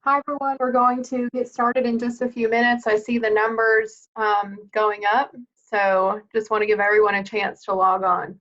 Hi, everyone. We're going to get started in just a few minutes. I see the numbers going up, so just want to give everyone a chance to log on.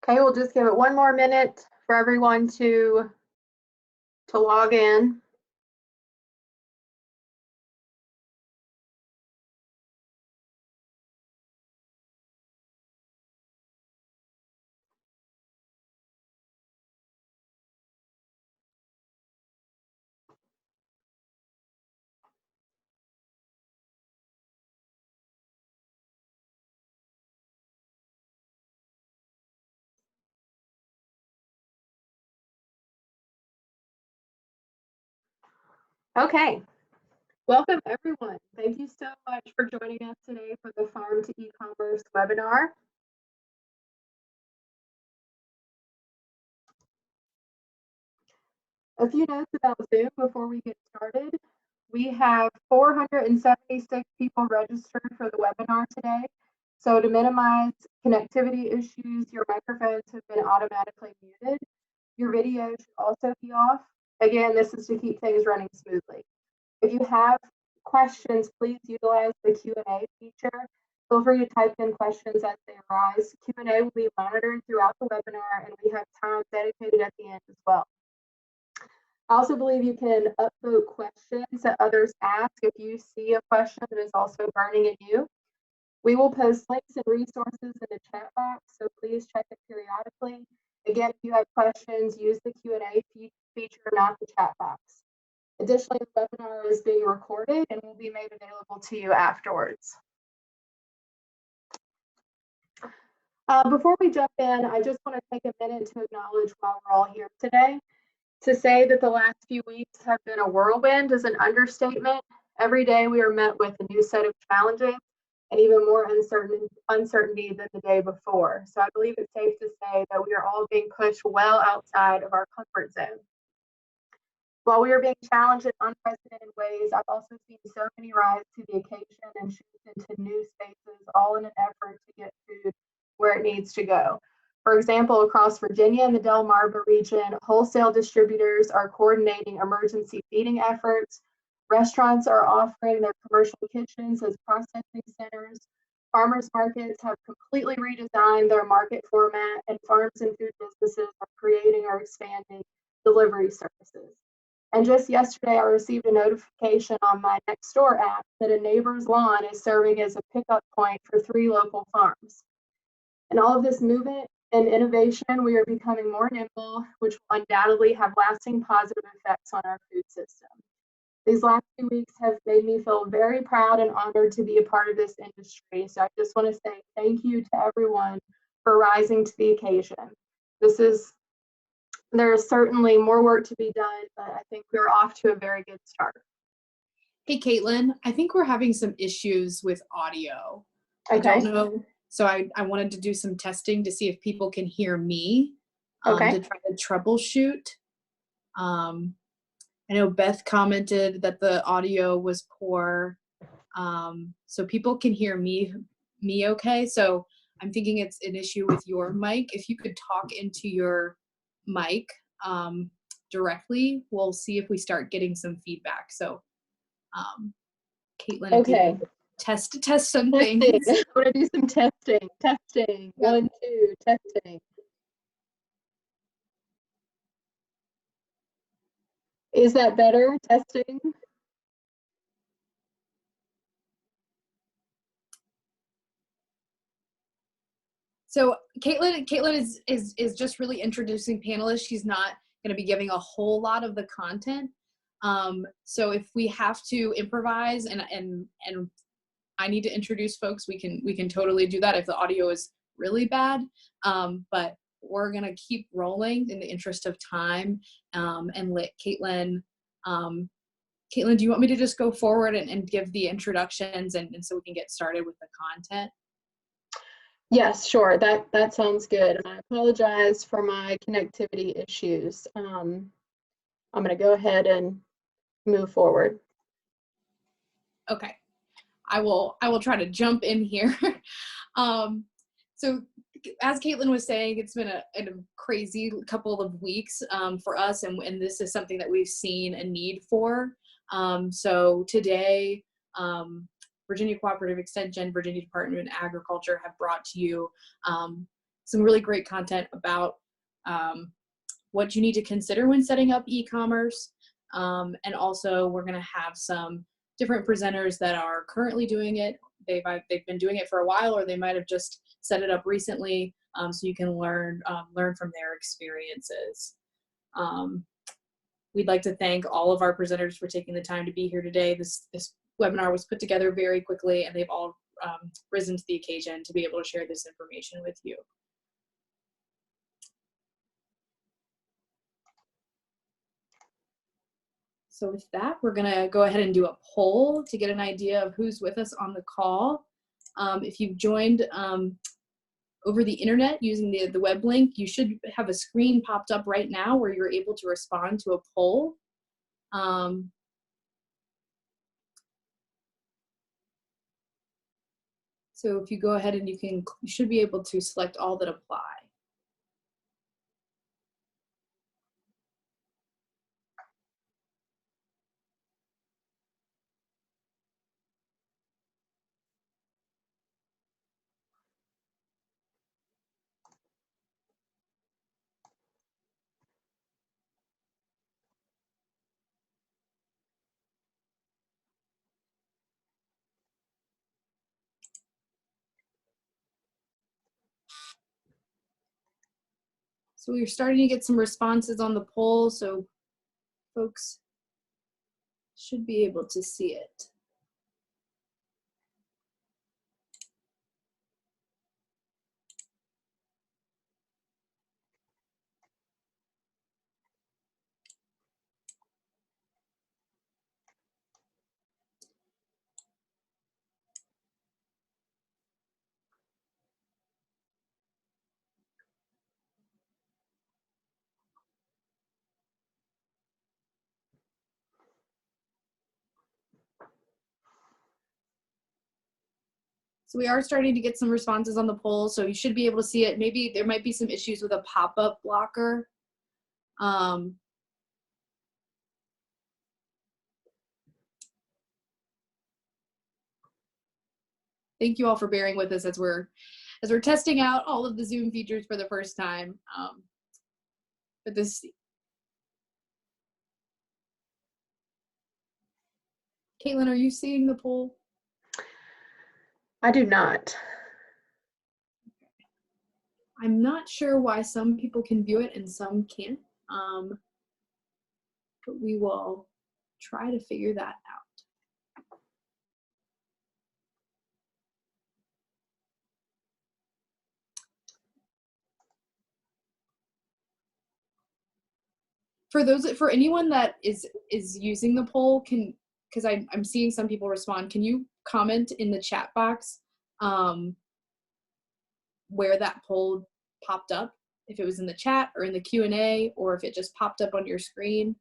Okay, we'll just give it one more minute for everyone to log in. Okay, welcome everyone. Thank you so much for joining us today for the Farm to E-commerce webinar. A few notes about Zoom before we get started. We have 476 people registered for the webinar today. So to minimize connectivity issues, your microphones have been automatically muted. Your video should also be off. Again, this is to keep things running smoothly. If you have questions, please utilize the Q&A feature. Feel free to type in questions as they arise. Q&A will be monitored throughout the webinar, and we have time dedicated at the end as well. I also believe you can upvote questions that others ask if you see a question that is also burning in you. We will post links and resources in the chat box, so please check it periodically. Again, if you have questions, use the Q&A feature, not the chat box. Additionally, the webinar is being recorded and will be made available to you afterwards. Before we jump in, I just want to take a minute to acknowledge why we're all here today. To say that the last few weeks have been a whirlwind is an understatement. Every day we are met with a new set of challenges and even more uncertainty than the day before. So I believe it's safe to say that we are all being pushed well outside of our comfort zone. While we are being challenged in unprecedented ways, I've also seen so many rise to the occasion and shift into new spaces, all in an effort to get food where it needs to go. For example, across Virginia and the Delmarva region, wholesale distributors are coordinating emergency feeding efforts. Restaurants are offering their commercial kitchens as processing centers. Farmers markets have completely redesigned their market format, and farms and food businesses are creating or expanding delivery services. And just yesterday, I received a notification on my Nextdoor app that a neighbor's lawn is serving as a pickup point for 3 local farms. And all of this movement and innovation, we are becoming more nimble, which will undoubtedly have lasting positive effects on our food system. These last few weeks have made me feel very proud and honored to be a part of this industry. So I just want to say thank you to everyone for rising to the occasion. There is certainly more work to be done, but I think we're off to a very good start. Hey, Caitlin, I think we're having some issues with audio. Okay. I don't know. So I wanted to do some testing to see if people can hear me to try to troubleshoot. I know Beth commented that the audio was poor. So people can hear me okay. So I'm thinking it's an issue with your mic. If you could talk into your mic directly, we'll see if we start getting some feedback. So Caitlin, okay. test some Testing. things. I'm gonna do some testing. Testing. Yep. 1, 2, testing. Is that better? Testing. So Caitlin is just really introducing panelists. She's not going to be giving a whole lot of the content. So if we have to improvise and I need to introduce folks, we can totally do that if the audio is really bad. But we're going to keep rolling in the interest of time, and let Caitlin, Caitlin, do you want me to just go forward and give the introductions and so we can get started with the content? Yes, sure. That sounds good. And I apologize for my connectivity issues. I'm going to go ahead and move forward. Okay. I will try to jump in here. So as Caitlin was saying, it's been a crazy couple of weeks for us, and this is something that we've seen a need for. So today, Virginia Cooperative Extension, Virginia Department of Agriculture have brought to you some really great content about what you need to consider when setting up e-commerce. And also we're going to have some different presenters that are currently doing it. They've been doing it for a while, or they might have just set it up recently, so you can learn from their experiences. We'd like to thank all of our presenters for taking the time to be here today. This webinar was put together very quickly, and they've all risen to the occasion to be able to share this information with you. So with that, we're going to go ahead and do a poll to get an idea of who's with us on the call. If you've joined over the internet using the web link, you should have a screen popped up right now where you're able to respond to a poll. So if you go ahead and you should be able to select all that apply. So we're starting to get some responses on the poll, so folks should be able to see it. So we are starting to get some responses on the poll, so you should be able to see it. Maybe there might be some issues with a pop-up blocker. Thank you all for bearing with us as we're testing out all of the Zoom features for the first time. But this, Caitlin, are you seeing the poll? I do not. I'm not sure why some people can view it and some can't, but we will try to figure that out. For anyone that is using the poll, because I'm seeing some people respond, can you comment in the chat box where that poll popped up, if it was in the chat or in the Q&A, or if it just popped up on your screen,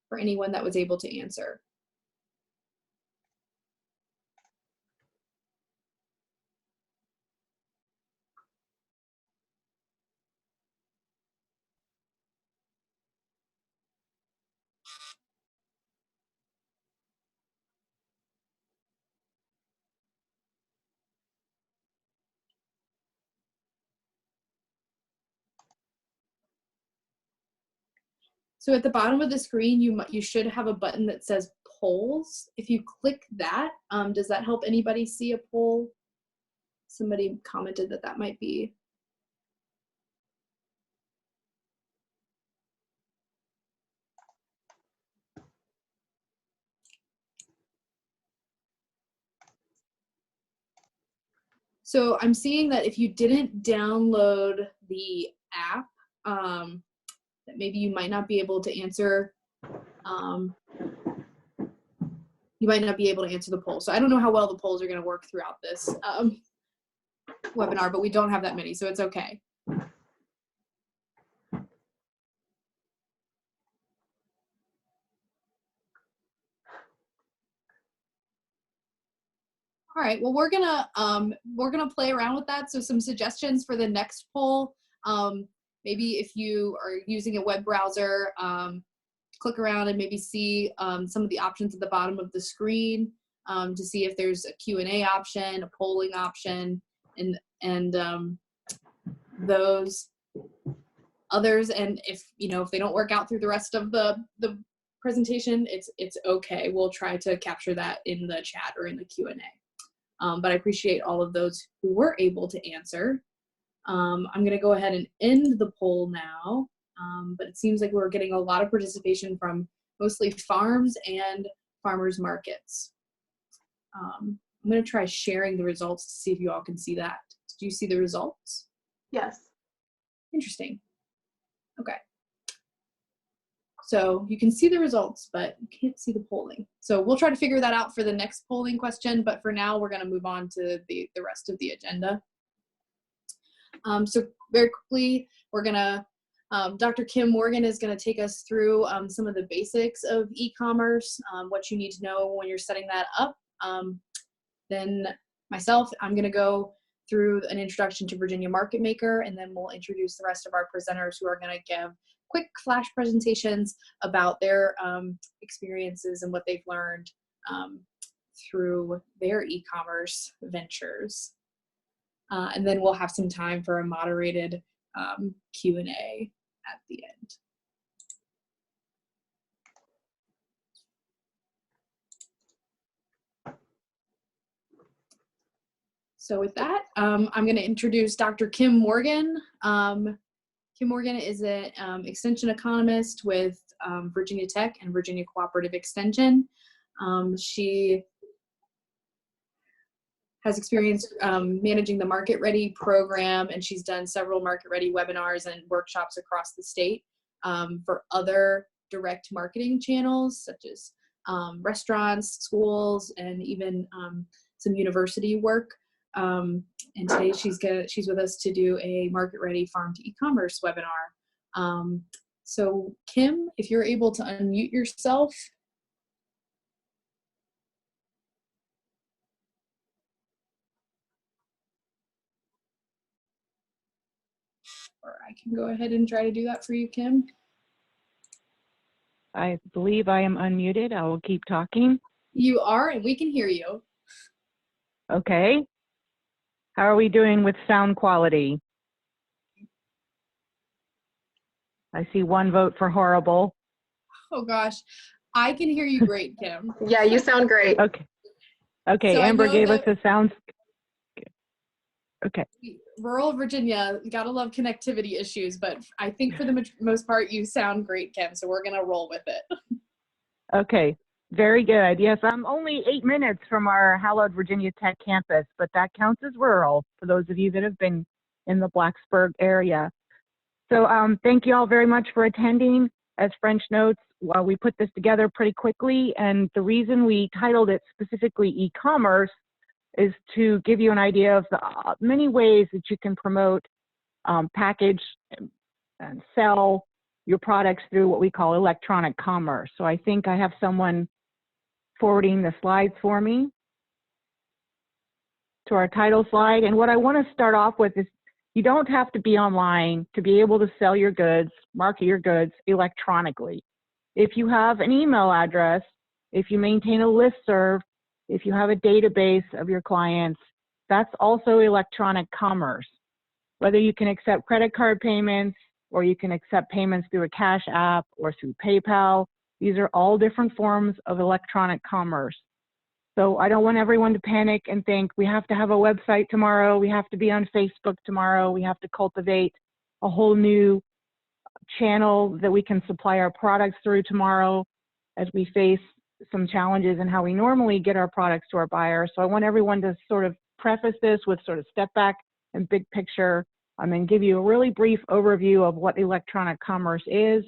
for anyone that was able to answer. So at the bottom of the screen, you should have a button that says polls. If you click that, does that help anybody see a poll? Somebody commented that that might be. So I'm seeing that if you didn't download the app, that maybe you might not be able to answer. You might not be able to answer the poll. So I don't know how well the polls are going to work throughout this webinar, but we don't have that many, so it's okay. All right, well, we're gonna play around with that. So some suggestions for the next poll. Maybe if you are using a web browser, click around and maybe see some of the options at the bottom of the screen to see if there's a Q&A option, a polling option, and those others. And if if they don't work out through the rest of the presentation, it's okay. We'll try to capture that in the chat or in the Q&A. But I appreciate all of those who were able to answer. I'm going to go ahead and end the poll now, but it seems like we're getting a lot of participation from mostly farms and farmers markets. I'm going to try sharing the results to see if you all can see that. Do you see the results? Yes. Interesting. Okay. So you can see the results, but you can't see the polling. So we'll try to figure that out for the next polling question, but for now, we're going to move on to the rest of the agenda. So very quickly, we're going to, Dr. Kim Morgan is going to take us through some of the basics of e-commerce, what you need to know when you're setting that up. Then myself, I'm going to go through an introduction to Virginia Market Maker, and then we'll introduce the rest of our presenters who are going to give quick flash presentations about their experiences and what they've learned through their e-commerce ventures. And then we'll have some time for a moderated Q&A at the end. So with that, I'm going to introduce Dr. Kim Morgan. Kim Morgan is an extension economist with Virginia Tech and Virginia Cooperative Extension. She has experience managing the Market Ready program, and she's done several Market Ready webinars and workshops across the state for other direct marketing channels, such as restaurants, schools, and even some university work. And today she's with us to do a Market Ready Farm to E-commerce webinar. So Kim, if you're able to unmute yourself. Or I can go ahead and try to do that for you, Kim. I believe I am unmuted. I will keep talking. You are, and we can hear you. Okay. How are we doing with sound quality? I see one vote for horrible. Oh gosh, I can hear you great, Kim. Yeah, you sound great. Okay. Okay, so Amber gave us a sound. Okay. Rural Virginia, gotta love connectivity issues, but I think for the most part, you sound great, Kim, so we're gonna roll with it. Okay, very good. Yes, I'm only 8 minutes from our hallowed Virginia Tech campus, but that counts as rural for those of you that have been in the Blacksburg area. So thank you all very much for attending. As French notes, we put this together pretty quickly, and the reason we titled it specifically e-commerce is to give you an idea of the many ways that you can promote, package, and sell your products through what we call electronic commerce. So I think I have someone forwarding the slides for me to our title slide. And what I want to start off with is you don't have to be online to be able to sell your goods, market your goods electronically. If you have an email address, if you maintain a listserv, if you have a database of your clients, that's also electronic commerce. Whether you can accept credit card payments, or you can accept payments through a cash app or through PayPal. These are all different forms of electronic commerce. So I don't want everyone to panic and think we have to have a website tomorrow, we have to be on Facebook tomorrow, we have to cultivate a whole new channel that we can supply our products through tomorrow as we face some challenges in how we normally get our products to our buyers. So I want everyone to sort of preface this with sort of step back and big picture, and then give you a really brief overview of what electronic commerce is.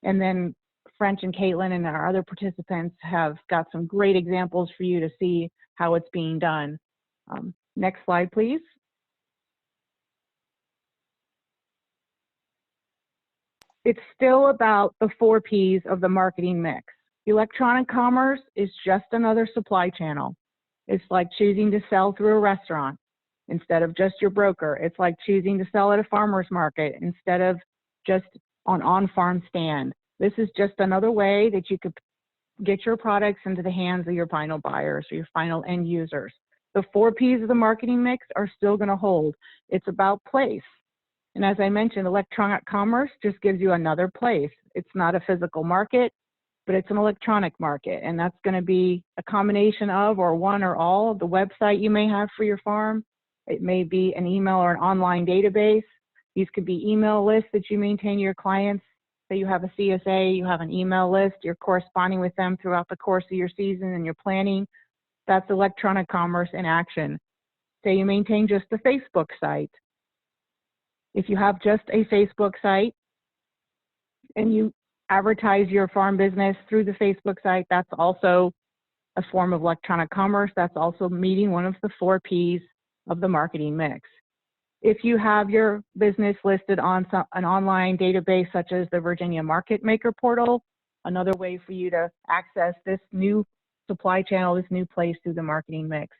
And then French and Caitlin and our other participants have got some great examples for you to see how it's being done. Next slide, please. It's still about the 4 Ps of the marketing mix. Electronic commerce is just another supply channel. It's like choosing to sell through a restaurant instead of just your broker. It's like choosing to sell at a farmer's market instead of just an on-farm stand. This is just another way that you could get your products into the hands of your final buyers or your final end users. The 4 Ps of the marketing mix are still going to hold. It's about place. And as I mentioned, electronic commerce just gives you another place. It's not a physical market, but it's an electronic market. And that's going to be a combination of, or one or all, of the website you may have for your farm. It may be an email or an online database. These could be email lists that you maintain your clients. Say you have a CSA, you have an email list, you're corresponding with them throughout the course of your season and your planning. That's electronic commerce in action. Say you maintain just a Facebook site. If you have just a Facebook site and you advertise your farm business through the Facebook site, that's also a form of electronic commerce. That's also meeting one of the 4 Ps of the marketing mix. If you have your business listed on an online database such as the Virginia Market Maker portal, another way for you to access this new supply channel, this new place through the marketing mix.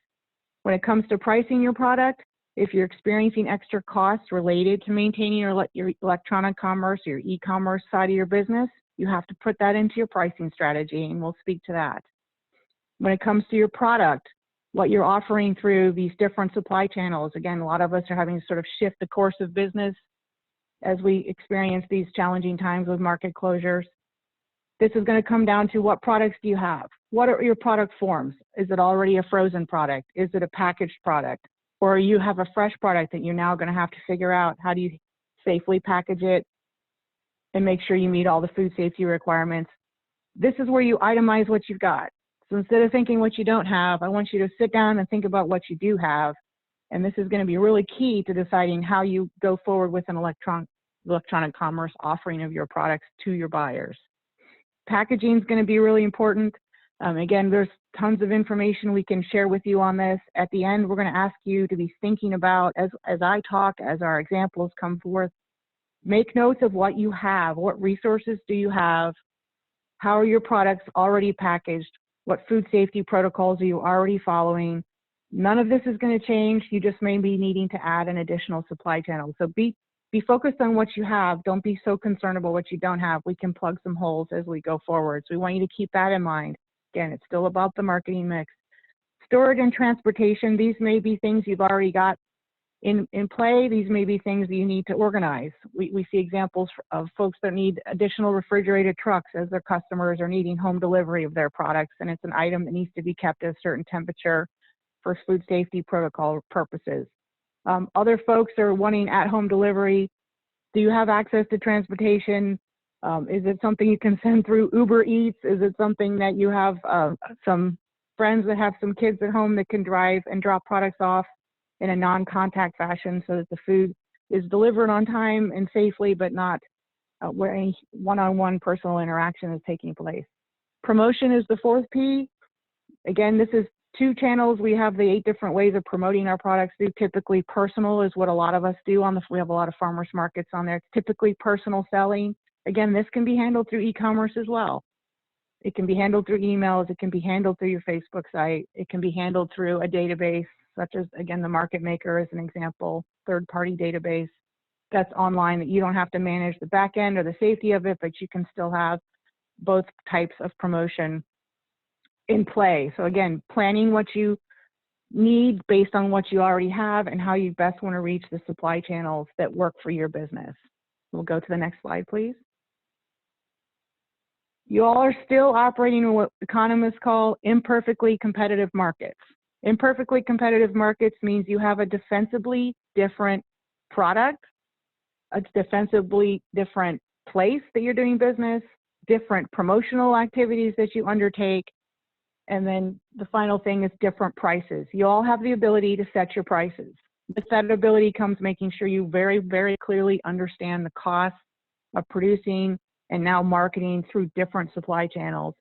When it comes to pricing your product, if you're experiencing extra costs related to maintaining your electronic commerce, your e-commerce side of your business, you have to put that into your pricing strategy, and we'll speak to that. When it comes to your product, what you're offering through these different supply channels, again, a lot of us are having to sort of shift the course of business as we experience these challenging times with market closures. This is going to come down to what products do you have? What are your product forms? Is it already a frozen product? Is it a packaged product? Or you have a fresh product that you're now going to have to figure out how do you safely package it and make sure you meet all the food safety requirements. This is where you itemize what you've got. So instead of thinking what you don't have, I want you to sit down and think about what you do have. And this is going to be really key to deciding how you go forward with an electronic commerce offering of your products to your buyers. Packaging is going to be really important. Again, there's tons of information we can share with you on this. At the end, we're going to ask you to be thinking about, as I talk, as our examples come forth, make notes of what you have. What resources do you have? How are your products already packaged? What food safety protocols are you already following? None of this is going to change. You just may be needing to add an additional supply channel. So be focused on what you have. Don't be so concerned about what you don't have. We can plug some holes as we go forward. So we want you to keep that in mind. Again, it's still about the marketing mix. Storage and transportation, these may be things you've already got in play. These may be things that you need to organize. We see examples of folks that need additional refrigerated trucks as their customers are needing home delivery of their products, and it's an item that needs to be kept at a certain temperature for food safety protocol purposes. Other folks are wanting at-home delivery. Do you have access to transportation? Is it something you can send through Uber Eats? Is it something that you have some friends that have some kids at home that can drive and drop products off in a non-contact fashion so that the food is delivered on time and safely, but not where any one-on-one personal interaction is taking place? Promotion is the 4th P. Again, this is 2 channels. We have the 8 different ways of promoting our products through. Typically personal is what a lot of us do we have a lot of farmers markets on there. It's typically personal selling. Again, this can be handled through e-commerce as well. It can be handled through emails. It can be handled through your Facebook site. It can be handled through a database, such as, again, the Market Maker is an example, third-party database that's online that you don't have to manage the back end or the safety of it, but you can still have both types of promotion in play. So again, planning what you need based on what you already have and how you best want to reach the supply channels that work for your business. We'll go to the next slide, please. You all are still operating in what economists call imperfectly competitive markets. Imperfectly competitive markets means you have a defensively different product, a defensively different place that you're doing business, different promotional activities that you undertake, and then the final thing is different prices. You all have the ability to set your prices. With that ability comes making sure you very, very clearly understand the cost of producing and now marketing through different supply channels.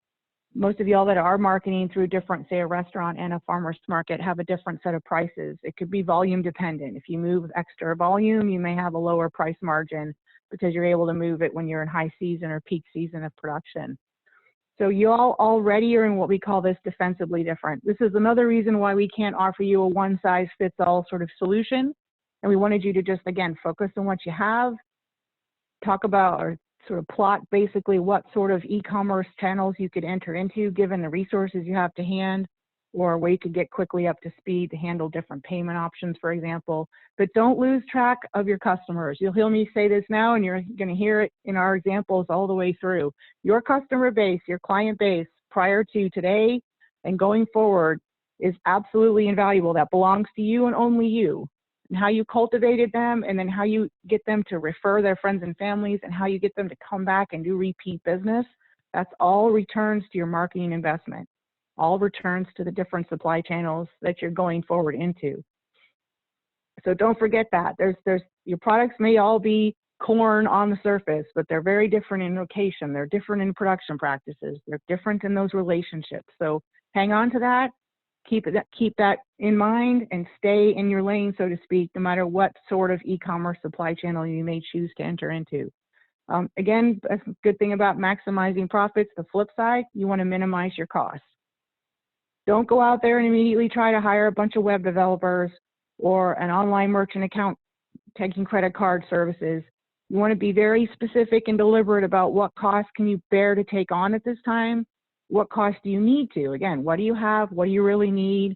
Most of y'all that are marketing through different, say a restaurant and a farmer's market, have a different set of prices. It could be volume dependent. If you move extra volume, you may have a lower price margin because you're able to move it when you're in high season or peak season of production. So you all already are in what we call this defensively different. This is another reason why we can't offer you a one-size-fits-all sort of solution. And we wanted you to just, again, focus on what you have, talk about or sort of plot basically what sort of e-commerce channels you could enter into given the resources you have to hand, or where you could get quickly up to speed to handle different payment options, for example. But don't lose track of your customers. You'll hear me say this now, and you're going to hear it in our examples all the way through. Your customer base, your client base, prior to today and going forward is absolutely invaluable. That belongs to you and only you. And how you cultivated them, and then how you get them to refer their friends and families, and how you get them to come back and do repeat business, that's all returns to your marketing investment. All returns to the different supply channels that you're going forward into. So don't forget that. Your products may all be corn on the surface, but they're very different in location. They're different in production practices. They're different in those relationships. So hang on to that. Keep that in mind and stay in your lane, so to speak, no matter what sort of e-commerce supply channel you may choose to enter into. Again, a good thing about maximizing profits, the flip side, you want to minimize your costs. Don't go out there and immediately try to hire a bunch of web developers or an online merchant account taking credit card services. You want to be very specific and deliberate about what costs can you bear to take on at this time. What costs do you need to? Again, what do you have? What do you really need?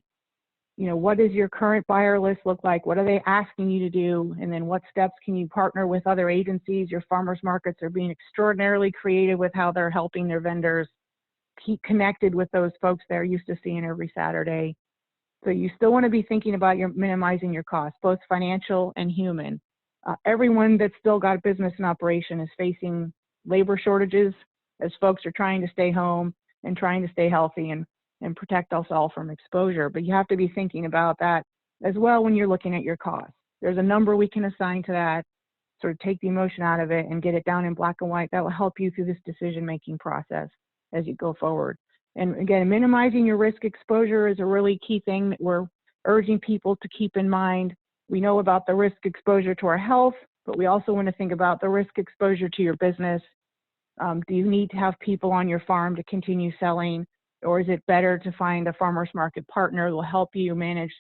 You know, what does your current buyer list look like? What are they asking you to do? And then what steps can you partner with other agencies? Your farmers markets are being extraordinarily creative with how they're helping their vendors keep connected with those folks they're used to seeing every Saturday. So you still want to be thinking about minimizing your costs, both financial and human. Everyone that's still got a business in operation is facing labor shortages as folks are trying to stay home and trying to stay healthy and protect us all from exposure. But you have to be thinking about that as well when you're looking at your costs. There's a number we can assign to that, sort of take the emotion out of it and get it down in black and white. That will help you through this decision-making process as you go forward. And again, minimizing your risk exposure is a really key thing that we're urging people to keep in mind. We know about the risk exposure to our health, but we also want to think about the risk exposure to your business. Do you need to have people on your farm to continue selling, or is it better to find a farmer's market partner that will help you manage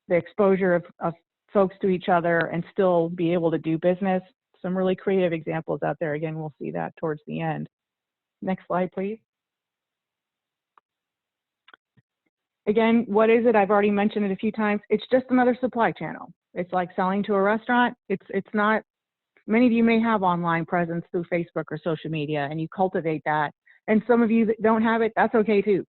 the exposure of folks to each other and still be able to do business? Some really creative examples out there. Again, we'll see that towards the end. Next slide, please. Again, what is it? I've already mentioned it a few times. It's just another supply channel. It's like selling to a restaurant. It's not. Many of you may have online presence through Facebook or social media, and you cultivate that. And some of you that don't have it, that's okay too.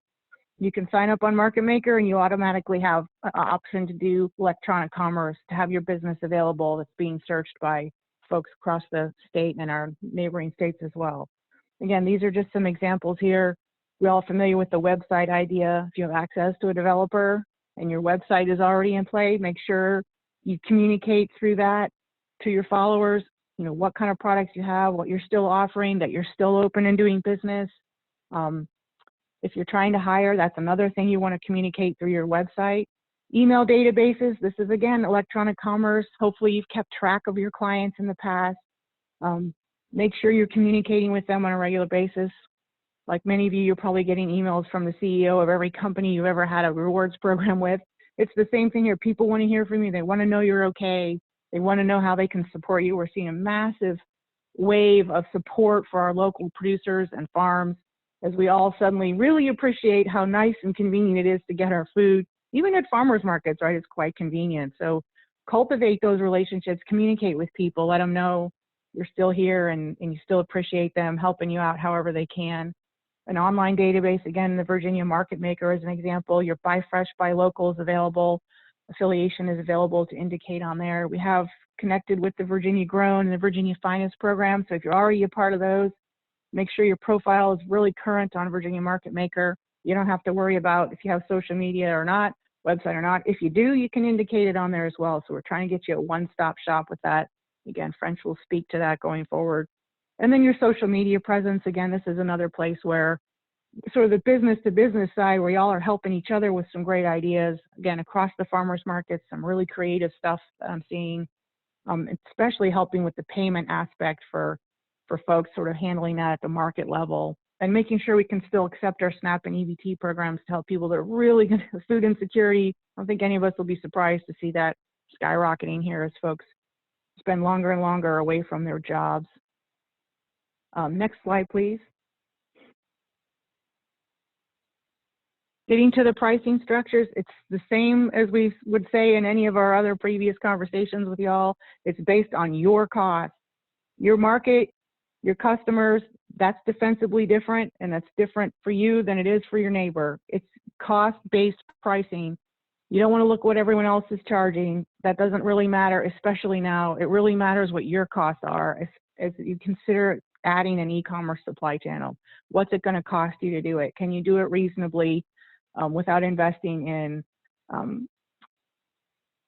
You can sign up on Market Maker and you automatically have an option to do electronic commerce, to have your business available that's being searched by folks across the state and our neighboring states as well. Again, these are just some examples here. We're all familiar with the website idea. If you have access to a developer and your website is already in play, make sure you communicate through that to your followers, you know, what kind of products you have, what you're still offering, that you're still open and doing business. If you're trying to hire, that's another thing you want to communicate through your website. Email databases, this is again, electronic commerce. Hopefully you've kept track of your clients in the past. Make sure you're communicating with them on a regular basis. Like many of you, you're probably getting emails from the CEO of every company you've ever had a rewards program with. It's the same thing here. People want to hear from you. They want to know you're okay. They want to know how they can support you. We're seeing a massive wave of support for our local producers and farms as we all suddenly really appreciate how nice and convenient it is to get our food. Even at farmers markets, right, it's quite convenient. So cultivate those relationships, communicate with people, let them know, you're still here and you still appreciate them helping you out however they can. An online database, again, the Virginia Market Maker is an example. Your Buy Fresh, Buy Local is available. Affiliation is available to indicate on there. We have connected with the Virginia Grown and the Virginia Finest program. So if you're already a part of those, make sure your profile is really current on Virginia Market Maker. You don't have to worry about if you have social media or not, website or not. If you do, you can indicate it on there as well. So we're trying to get you a one-stop shop with that. Again, French will speak to that going forward. And then your social media presence, again, this is another place where sort of the business to business side where y'all are helping each other with some great ideas. Again, across the farmers markets, some really creative stuff that I'm seeing, especially helping with the payment aspect for folks sort of handling that at the market level and making sure we can still accept our SNAP and EBT programs to help people that are really good at food insecurity. I don't think any of us will be surprised to see that skyrocketing here as folks spend longer and longer away from their jobs. Next slide, please. Getting to the pricing structures, it's the same as we would say in any of our other previous conversations with y'all. It's based on your cost, your market, your customers. That's defensively different, and that's different for you than it is for your neighbor. It's cost-based pricing. You don't want to look what everyone else is charging. That doesn't really matter, especially now. It really matters what your costs are as you consider adding an e-commerce supply channel. What's it going to cost you to do it? Can you do it reasonably without investing in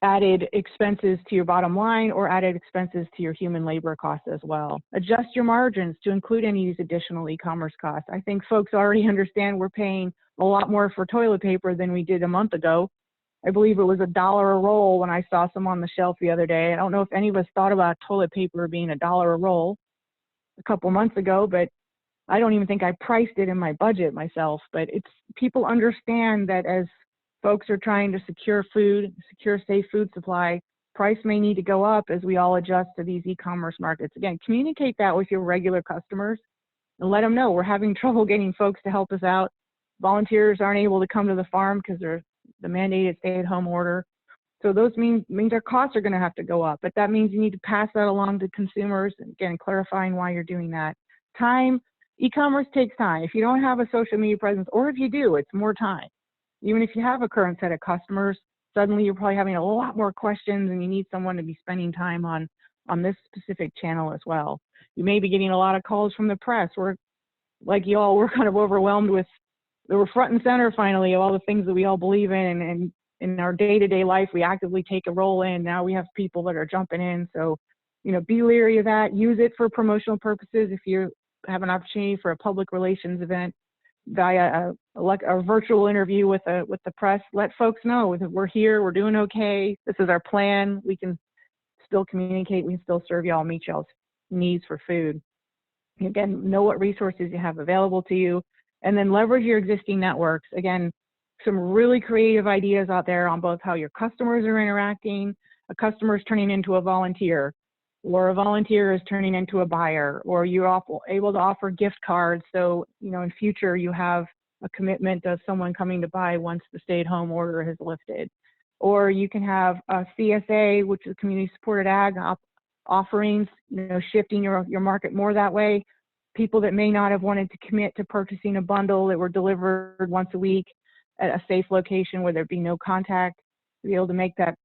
added expenses to your bottom line or added expenses to your human labor costs as well? Adjust your margins to include any of these additional e-commerce costs. I think folks already understand we're paying a lot more for toilet paper than we did a month ago. I believe it was $1 a roll when I saw some on the shelf the other day. I don't know if any of us thought about toilet paper being $1 a roll a couple months ago, but I don't even think I priced it in my budget myself. But it's, people understand that as folks are trying to secure food, secure safe food supply, price may need to go up as we all adjust to these e-commerce markets. Again, communicate that with your regular customers and let them know we're having trouble getting folks to help us out. Volunteers aren't able to come to the farm because they're the mandated stay-at-home order. So those means our costs are going to have to go up, but that means you need to pass that along to consumers. And again, clarifying why you're doing that. Time, e-commerce takes time. If you don't have a social media presence, or if you do, it's more time. Even if you have a current set of customers, suddenly you're probably having a lot more questions and you need someone to be spending time on this specific channel as well. You may be getting a lot of calls from the press. We're, like y'all, we're kind of overwhelmed with, we're front and center finally of all the things that we all believe in, and in our day-to-day life, we actively take a role in. Now we have people that are jumping in. So, you know, be leery of that. Use it for promotional purposes. If you have an opportunity for a public relations event via a virtual interview with the press, let folks know that we're here, we're doing okay. This is our plan. We can still communicate. We can still serve y'all, meet y'all's needs for food. Again, know what resources you have available to you, and then leverage your existing networks. Again, some really creative ideas out there on both how your customers are interacting. A customer is turning into a volunteer, or a volunteer is turning into a buyer, or you're able to offer gift cards. So, you know, in future you have a commitment of someone coming to buy once the stay-at-home order has lifted. Or you can have a CSA, which is community supported ag offerings, you know, shifting your market more that way. People that may not have wanted to commit to purchasing a bundle that were delivered once a week at a safe location where there'd be no contact, to be able to make that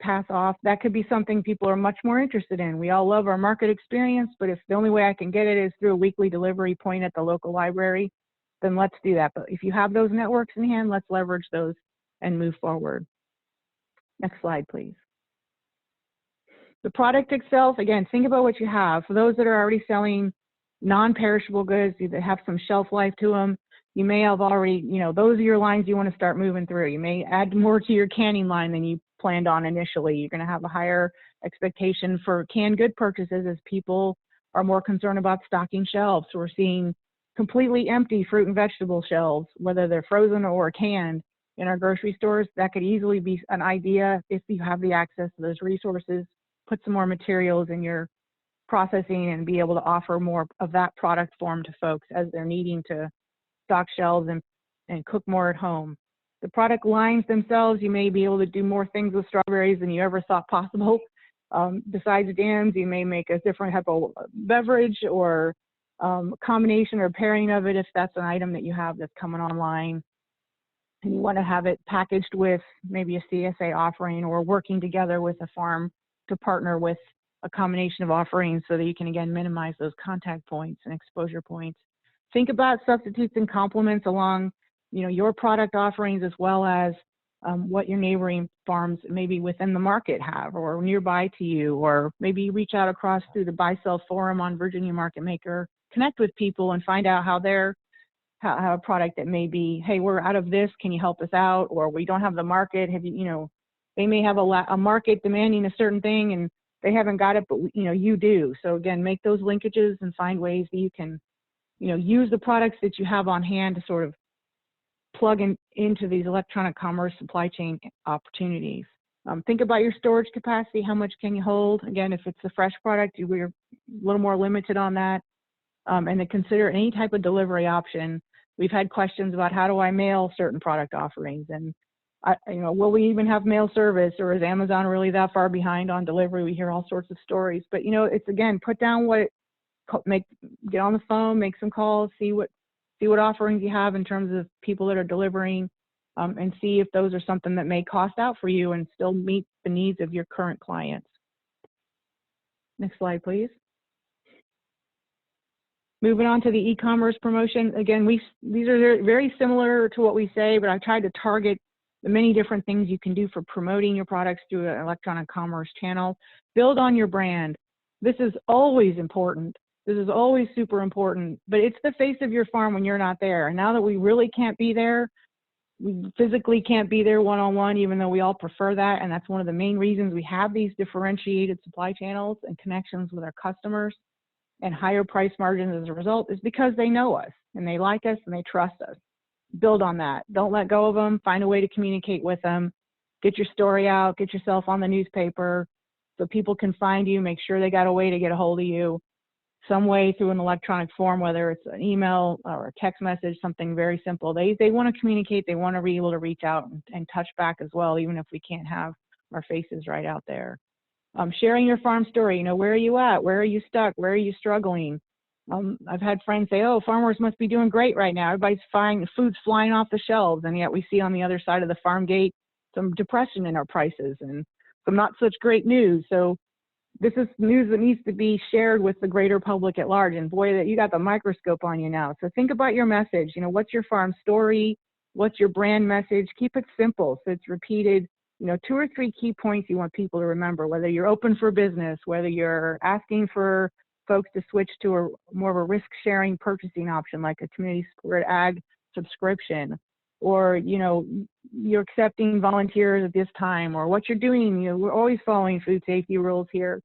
pass off. That could be something people are much more interested in. We all love our market experience, but if the only way I can get it is through a weekly delivery point at the local library, then let's do that. But if you have those networks in hand, let's leverage those and move forward. Next slide, please. The product itself, again, think about what you have. For those that are already selling non-perishable goods that have some shelf life to them, you may have already, you know, those are your lines you want to start moving through. You may add more to your canning line than you planned on initially. You're going to have a higher expectation for canned good purchases as people are more concerned about stocking shelves. So we're seeing completely empty fruit and vegetable shelves, whether they're frozen or canned in our grocery stores. That could easily be an idea if you have the access to those resources. Put some more materials in your processing and be able to offer more of that product form to folks as they're needing to stock shelves and cook more at home. The product lines themselves, you may be able to do more things with strawberries than you ever thought possible. Besides jams, you may make a different type of beverage or a combination or pairing of it if that's an item that you have that's coming online. And you want to have it packaged with maybe a CSA offering or working together with a farm to partner with a combination of offerings so that you can, again, minimize those contact points and exposure points. Think about substitutes and complements along, your product offerings as well as what your neighboring farms maybe within the market have or nearby to you, or maybe you reach out across through the buy-sell forum on Virginia Market Maker, connect with people and find out how they're have a product that may be, hey, we're out of this, can you help us out? Or we don't have the market, they may have a market demanding a certain thing and they haven't got it, but you do. So again, make those linkages and find ways that you can, use the products that you have on hand to sort of plug into these electronic commerce supply chain opportunities. Think about your storage capacity, how much can you hold? Again, if it's a fresh product, we're a little more limited on that. And to consider any type of delivery option. We've had questions about how do I mail certain product offerings, and will we even have mail service, or is Amazon really that far behind on delivery? We hear all sorts of stories, but it's, again, put down get on the phone, make some calls, see what offerings you have in terms of people that are delivering, and see if those are something that may cost out for you and still meet the needs of your current clients. Next slide, please. Moving on to the e-commerce promotion. Again, these are very similar to what we say, but I've tried to target the many different things you can do for promoting your products through an electronic commerce channel. Build on your brand. This is always important. This is always super important, but it's the face of your farm when you're not there. And now that we really can't be there, we physically can't be there one-on-one, even though we all prefer that. And that's one of the main reasons we have these differentiated supply channels and connections with our customers and higher price margins as a result, is because they know us and they like us and they trust us. Build on that. Don't let go of them. Find a way to communicate with them. Get your story out. Get yourself on the newspaper so people can find you. Make sure they got a way to get a hold of you some way through an electronic form, whether it's an email or a text message, something very simple. They want to communicate. They want to be able to reach out and touch back as well, even if we can't have our faces right out there. Sharing your farm story, where are you at? Where are you stuck? Where are you struggling? I've had friends say, oh, farmers must be doing great right now. Everybody's fine, food's flying off the shelves, and yet we see on the other side of the farm gate some depression in our prices and some not such great news. So this is news that needs to be shared with the greater public at large. And boy, that you got the microscope on you now. So think about your message. What's your farm story? What's your brand message? Keep it simple so it's repeated. 2 or 3 key points you want people to remember, whether you're open for business, whether you're asking for folks to switch to more of a risk-sharing purchasing option like a community supported ag subscription, or you're accepting volunteers at this time, or what you're doing. We're always following food safety rules here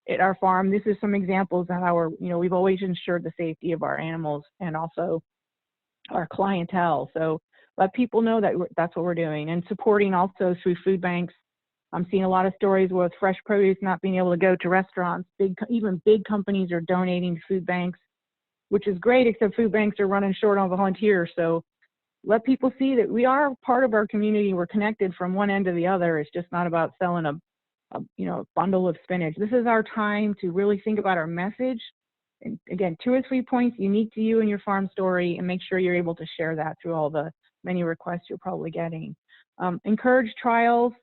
at our farm. This is some examples of how we've always ensured the safety of our animals and also our clientele. So let people know that that's what we're doing, and supporting also through food banks. I'm seeing a lot of stories with fresh produce not being able to go to restaurants. Even big companies are donating to food banks, which is great, except food banks are running short on volunteers. So let people see that we are part of our community. We're connected from one end to the other. It's just not about selling a bundle of spinach. This is our time to really think about our message. And again, 2 or 3 points unique to you and your farm story, and make sure you're able to share that through all the many requests you're probably getting. Encourage trials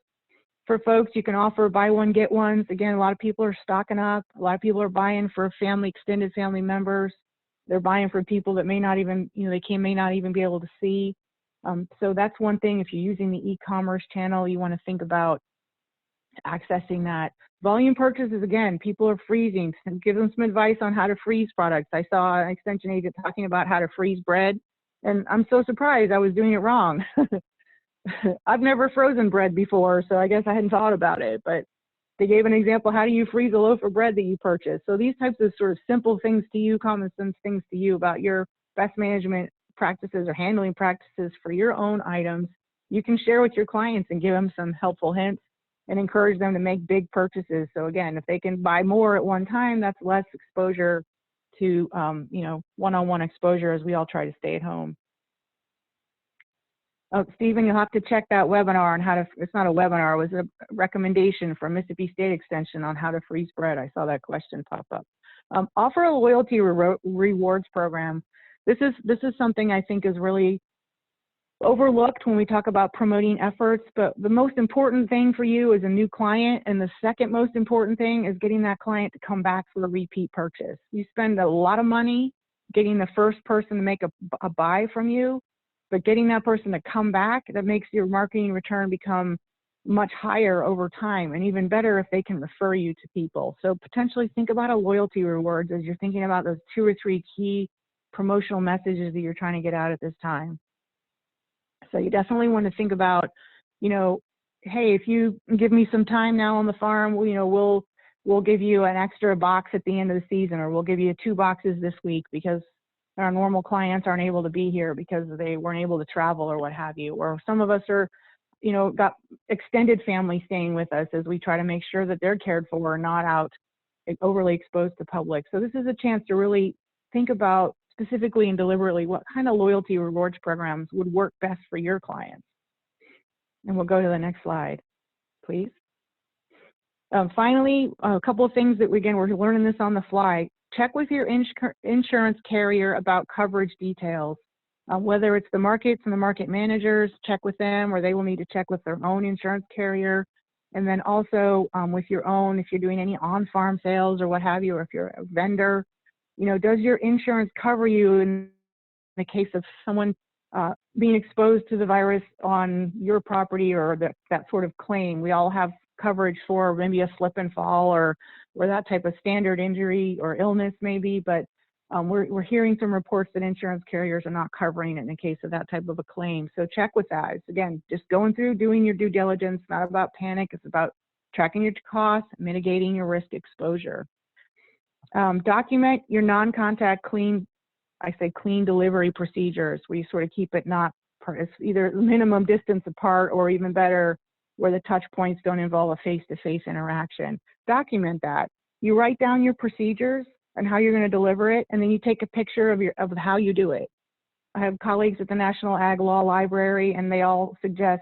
for folks. You can offer buy one, get ones. Again, a lot of people are stocking up. A lot of people are buying for family, extended family members. They're buying for people that may not even, may not even be able to see. So that's one thing. If you're using the e-commerce channel, you want to think about accessing that. Volume purchases, again, people are freezing. Give them some advice on how to freeze products. I saw an extension agent talking about how to freeze bread, and I'm so surprised I was doing it wrong. I've never frozen bread before, so I guess I hadn't thought about it, but they gave an example. How do you freeze a loaf of bread that you purchase? So these types of sort of simple things to you, common sense things to you about your best management practices or handling practices for your own items, you can share with your clients and give them some helpful hints and encourage them to make big purchases. So again, if they can buy more at one time, that's less exposure to, one-on-one exposure as we all try to stay at home. Oh, Stephen, you'll have to check that webinar on how to, it's not a webinar, it was a recommendation from Mississippi State Extension on how to freeze bread. I saw that question pop up. Offer a loyalty rewards program. This is something I think is really overlooked when we talk about promoting efforts, but the most important thing for you is a new client, and the second most important thing is getting that client to come back for a repeat purchase. You spend a lot of money getting the first person to make a buy from you, but getting that person to come back, that makes your marketing return become much higher over time, and even better if they can refer you to people. So potentially think about a loyalty rewards as you're thinking about those 2 or 3 key promotional messages that you're trying to get out at this time. So you definitely want to think about, you know, hey, if you give me some time now on the farm, you know, we'll give you an extra box at the end of the season, or we'll give you 2 boxes this week because our normal clients aren't able to be here because they weren't able to travel or what have you. Or some of us are, you know, got extended family staying with us as we try to make sure that they're cared for and not out overly exposed to public. So this is a chance to really think about specifically and deliberately what kind of loyalty rewards programs would work best for your clients. And we'll go to the next slide, please. Finally, a couple of things that, again, we're learning this on the fly. Check with your insurance carrier about coverage details. Whether it's the markets and the market managers, check with them, or they will need to check with their own insurance carrier. And then also with your own, if you're doing any on-farm sales or what have you, or if you're a vendor, you know, does your insurance cover you in the case of someone being exposed to the virus on your property, or that sort of claim? We all have coverage for maybe a slip and fall or that type of standard injury or illness maybe, but we're hearing some reports that insurance carriers are not covering it in the case of that type of a claim. So check with that. It's, again, just going through, doing your due diligence, not about panic. It's about tracking your costs, mitigating your risk exposure. Document your non-contact clean delivery procedures, where you sort of keep it not, it's either minimum distance apart or even better, where the touch points don't involve a face-to-face interaction. Document that. You write down your procedures and how you're going to deliver it, and then you take a picture of how you do it. I have colleagues at the National Ag Law Library, and they all suggest,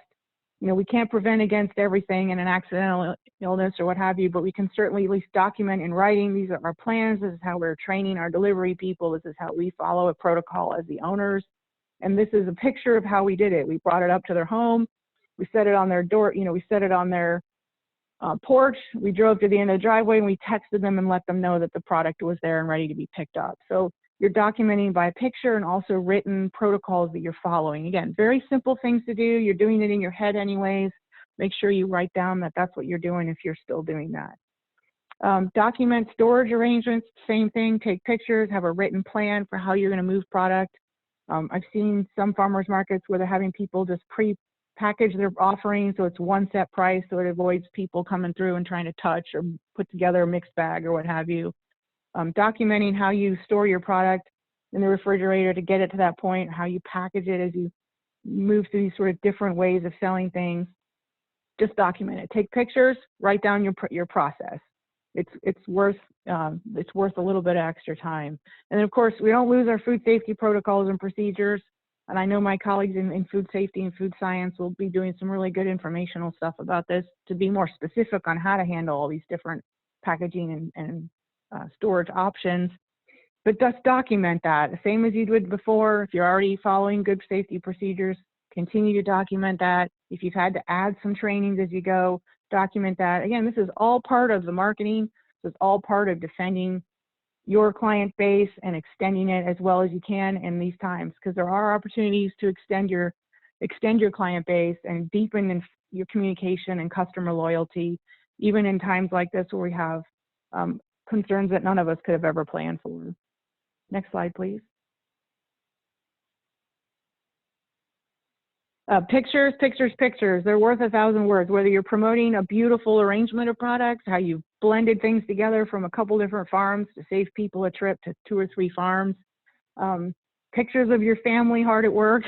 you know, we can't prevent against everything in an accidental illness or what have you, but we can certainly at least document in writing, these are our plans, this is how we're training our delivery people, this is how we follow a protocol as the owners, and this is a picture of how we did it. We brought it up to their home, we set it on their door, you know, we set it on their porch, we drove to the end of the driveway, and we texted them and let them know that the product was there and ready to be picked up. So you're documenting by picture and also written protocols that you're following. Again, very simple things to do. You're doing it in your head anyways. Make sure you write down that that's what you're doing if you're still doing that. Document storage arrangements, same thing. Take pictures, have a written plan for how you're going to move product. I've seen some farmers markets where they're having people just pre-package their offerings so it's one set price, so it avoids people coming through and trying to touch or put together a mixed bag or what have you. Documenting how you store your product in the refrigerator to get it to that point, how you package it as you move through these sort of different ways of selling things. Just document it. Take pictures, write down your process. It's worth a little bit of extra time. And then of course, we don't lose our food safety protocols and procedures. And I know my colleagues in food safety and food science will be doing some really good informational stuff about this to be more specific on how to handle all these different packaging and storage options. But just document that, the same as you did before. If you're already following good safety procedures, continue to document that. If you've had to add some trainings as you go, document that. Again, this is all part of the marketing. This is all part of defending your client base and extending it as well as you can in these times, because there are opportunities to extend your client base and deepen your communication and customer loyalty, even in times like this where we have concerns that none of us could have ever planned for. Next slide, please. Pictures, pictures, pictures. They're worth 1,000 words. Whether you're promoting a beautiful arrangement of products, how you blended things together from a couple different farms to save people a trip to 2 or 3 farms. Pictures of your family hard at work.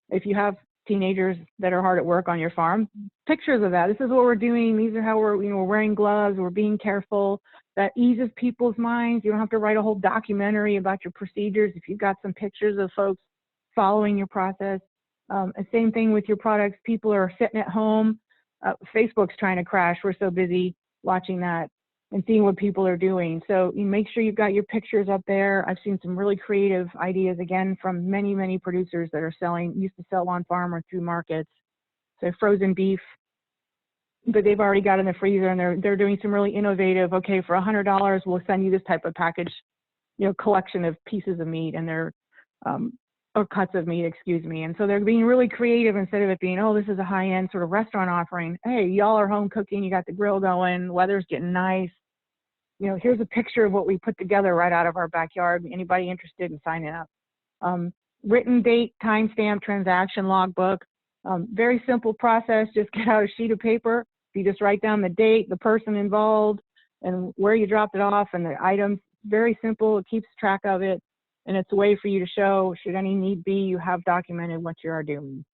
If you have teenagers that are hard at work on your farm, pictures of that. This is what we're doing. These are how we're wearing gloves. We're being careful. That eases people's minds. You don't have to write a whole documentary about your procedures if you've got some pictures of folks following your process. Same thing with your products. People are sitting at home. Facebook's trying to crash. We're so busy watching that and seeing what people are doing. So you make sure you've got your pictures up there. I've seen some really creative ideas, again, from many, many producers that are used to sell on farm or through markets. So frozen beef, but they've already got in the freezer, and they're doing some really innovative, okay, for $100, we'll send you this type of package, collection of pieces of meat, and they're, or cuts of meat, excuse me. And so they're being really creative instead of it being, oh, this is a high-end sort of restaurant offering. Hey, y'all are home cooking, you got the grill going, the weather's getting nice. Here's a picture of what we put together right out of our backyard. Anybody interested in signing up? Written date, timestamp, transaction logbook. Very simple process. Just get out a sheet of paper. You just write down the date, the person involved, and where you dropped it off, and the items. Very simple. It keeps track of it, and it's a way for you to show, should any need be, you have documented what you are doing.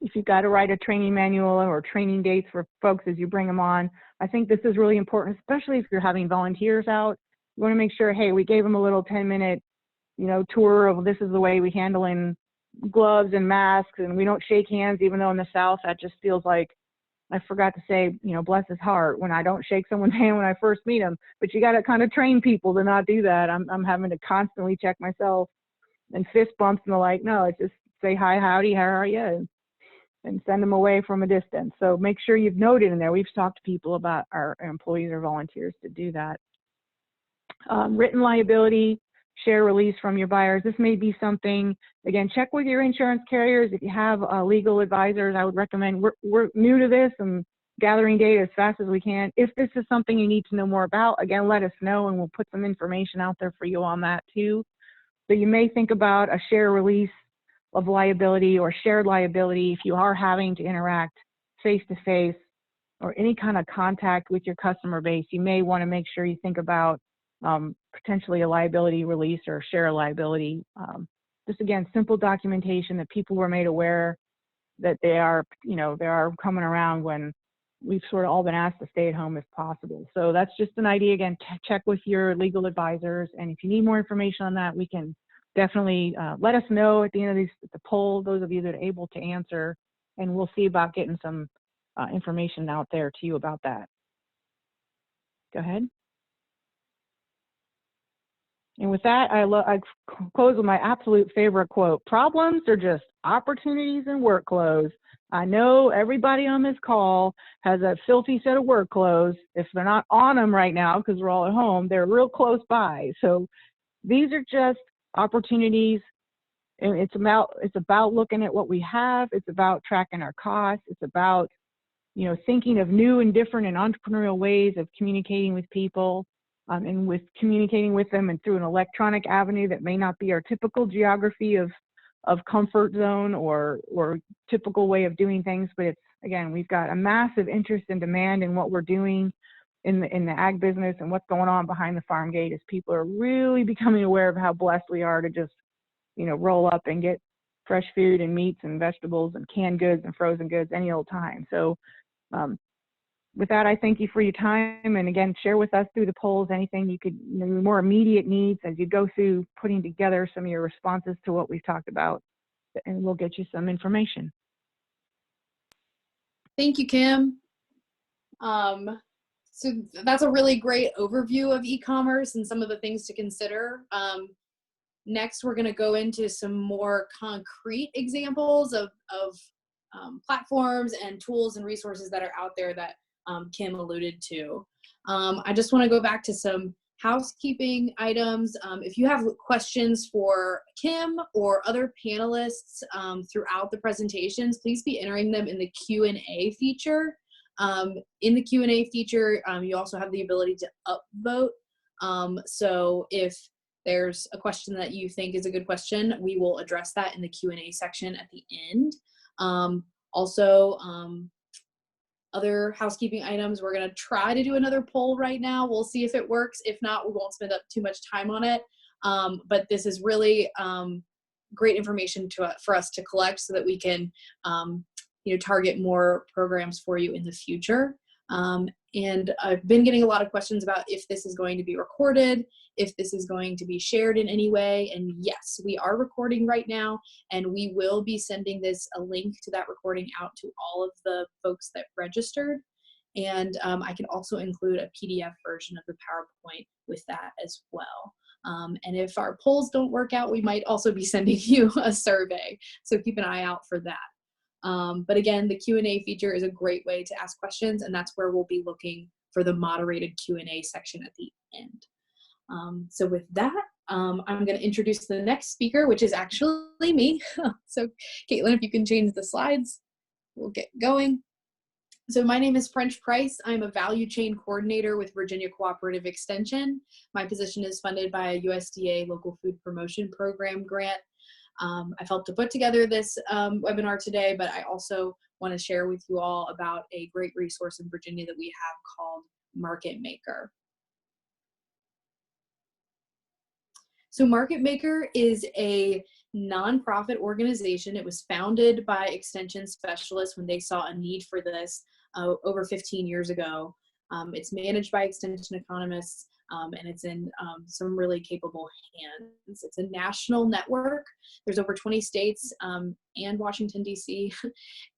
If you've got to write a training manual or training dates for folks as you bring them on, I think this is really important, especially if you're having volunteers out. You want to make sure, hey, we gave them a little 10-minute, tour of this is the way we handle in gloves and masks, and we don't shake hands, even though in the South that just feels like, I forgot to say, bless his heart, when I don't shake someone's hand when I first meet them. But you got to kind of train people to not do that. I'm having to constantly check myself, and fist bumps and the like. No, it's just say hi, howdy, how are you, and send them away from a distance. So make sure you've noted in there. We've talked to people about our employees or volunteers to do that. Written liability, share release from your buyers. This may be something, again, check with your insurance carriers. If you have legal advisors, I would recommend, we're new to this and gathering data as fast as we can. If this is something you need to know more about, again, let us know, and we'll put some information out there for you on that too. So you may think about a share release of liability or shared liability if you are having to interact face-to-face or any kind of contact with your customer base. You may want to make sure you think about potentially a liability release or share liability. Just again, simple documentation that people were made aware that they are coming around when we've sort of all been asked to stay at home if possible. So that's just an idea. Again, check with your legal advisors, and if you need more information on that, we can definitely let us know at the end of the poll, those of you that are able to answer, and we'll see about getting some information out there to you about that. Go ahead. And with that, I close with my absolute favorite quote. Problems are just opportunities in work clothes. I know everybody on this call has a filthy set of work clothes. If they're not on them right now because we're all at home, they're real close by. So these are just opportunities. And it's about looking at what we have. It's about tracking our costs. It's about, thinking of new and different and entrepreneurial ways of communicating with people. And with communicating with them and through an electronic avenue that may not be our typical geography of comfort zone or typical way of doing things. But it's, again, we've got a massive interest and demand in what we're doing in the ag business and what's going on behind the farm gate as people are really becoming aware of how blessed we are to just, roll up and get fresh food and meats and vegetables and canned goods and frozen goods any old time. So, with that, I thank you for your time. And again, share with us through the polls anything you could, more immediate needs as you go through putting together some of your responses to what we've talked about, and we'll get you some information. Thank you, Kim. So that's a really great overview of e-commerce and some of the things to consider. Next, we're going to go into some more concrete examples of platforms and tools and resources that are out there that Kim alluded to. I just want to go back to some housekeeping items. If you have questions for Kim or other panelists throughout the presentations, please be entering them in the Q&A feature. In the Q&A feature, you also have the ability to upvote. So if there's a question that you think is a good question, we will address that in the Q&A section at the end. Other housekeeping items, we're going to try to do another poll right now. We'll see if it works. If not, we won't spend up too much time on it. But this is really great information for us to collect so that we can target more programs for you in the future. And I've been getting a lot of questions about if this is going to be recorded, if this is going to be shared in any way. And yes, we are recording right now, and we will be sending a link to that recording out to all of the folks that registered. And I can also include a PDF version of the PowerPoint with that as well. And if our polls don't work out, we might also be sending you a survey. So keep an eye out for that. But again, the Q&A feature is a great way to ask questions, and that's where we'll be looking for the moderated Q&A section at the end. So with that, I'm going to introduce the next speaker, which is actually me. So Caitlin, if you can change the slides, we'll get going. So my name is French Price. I'm a value chain coordinator with Virginia Cooperative Extension. My position is funded by a USDA Local Food Promotion Program grant. I've helped to put together this webinar today, but I also want to share with you all about a great resource in Virginia that we have called Market Maker. So Market Maker is a nonprofit organization. It was founded by extension specialists when they saw a need for this over 15 years ago. It's managed by extension economists, and it's in some really capable hands. It's a national network. There's over 20 states and Washington, D.C.,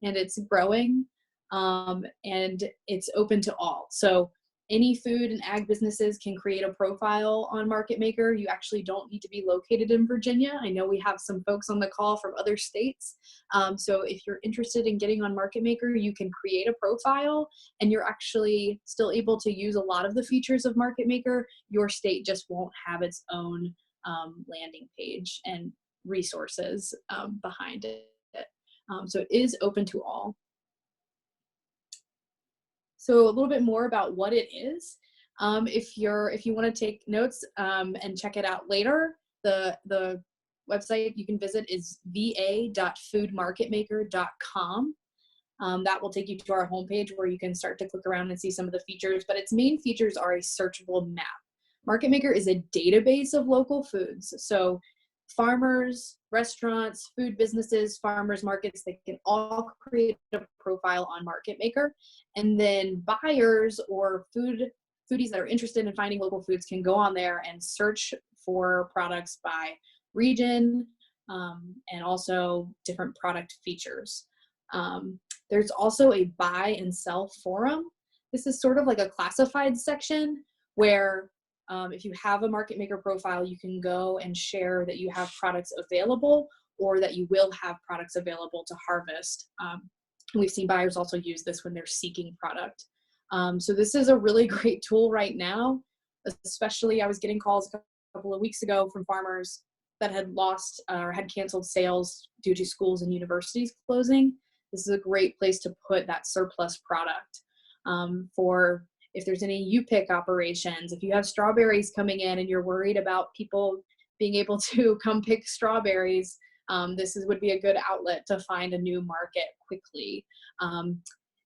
and it's growing, and it's open to all. So any food and ag businesses can create a profile on Market Maker. You actually don't need to be located in Virginia. I know we have some folks on the call from other states. So if you're interested in getting on Market Maker, you can create a profile, and you're actually still able to use a lot of the features of Market Maker. Your state just won't have its own landing page and resources behind it. So it is open to all. So a little bit more about what it is. If you want to take notes and check it out later, the website you can visit is va.foodmarketmaker.com. That will take you to our homepage where you can start to click around and see some of the features, but its main features are a searchable map. Market Maker is a database of local foods. So farmers, restaurants, food businesses, farmers markets, they can all create a profile on Market Maker. And then buyers or foodies that are interested in finding local foods can go on there and search for products by region and also different product features. There's also a buy and sell forum. This is sort of like a classified section where if you have a Market Maker profile, you can go and share that you have products available or that you will have products available to harvest. We've seen buyers also use this when they're seeking product. So this is a really great tool right now, especially I was getting calls a couple of weeks ago from farmers that had lost or had canceled sales due to schools and universities closing. This is a great place to put that surplus product for if there's any U-pick operations, if you have strawberries coming in and you're worried about people being able to come pick strawberries, would be a good outlet to find a new market quickly.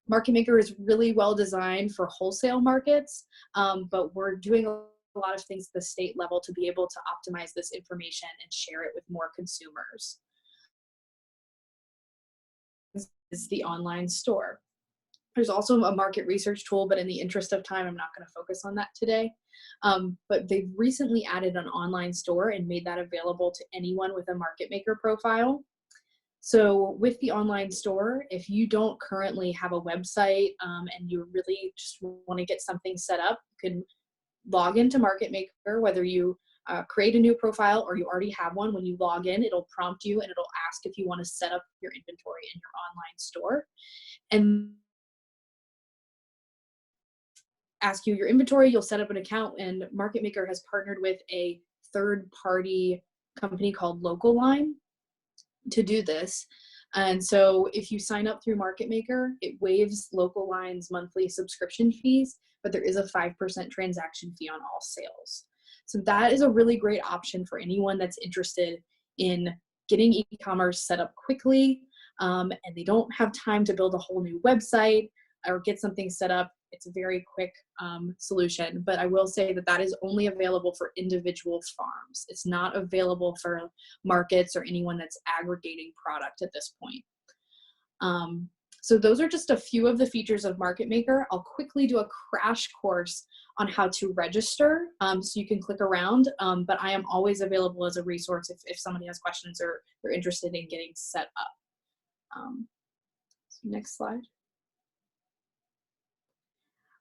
Market Maker is really well designed for wholesale markets, but we're doing a lot of things at the state level to be able to optimize this information and share it with more consumers. This is the online store. There's also a market research tool, but in the interest of time, I'm not going to focus on that today. But they've recently added an online store and made that available to anyone with a Market Maker profile. So with the online store, if you don't currently have a website and you really just want to get something set up, you can log into Market Maker, whether you create a new profile or you already have one. When you log in, it'll prompt you and it'll ask if you want to set up your inventory in your online store. And ask you your inventory, you'll set up an account, and Market Maker has partnered with a third-party company called Local Line to do this. And so if you sign up through Market Maker, it waives Local Line's monthly subscription fees, but there is a 5% transaction fee on all sales. So that is a really great option for anyone that's interested in getting e-commerce set up quickly, and they don't have time to build a whole new website or get something set up. It's a very quick solution, but I will say that that is only available for individual farms. It's not available for markets or anyone that's aggregating product at this point. So those are just a few of the features of Market Maker. I'll quickly do a crash course on how to register, so you can click around, but I am always available as a resource if somebody has questions or they're interested in getting set up. So next slide.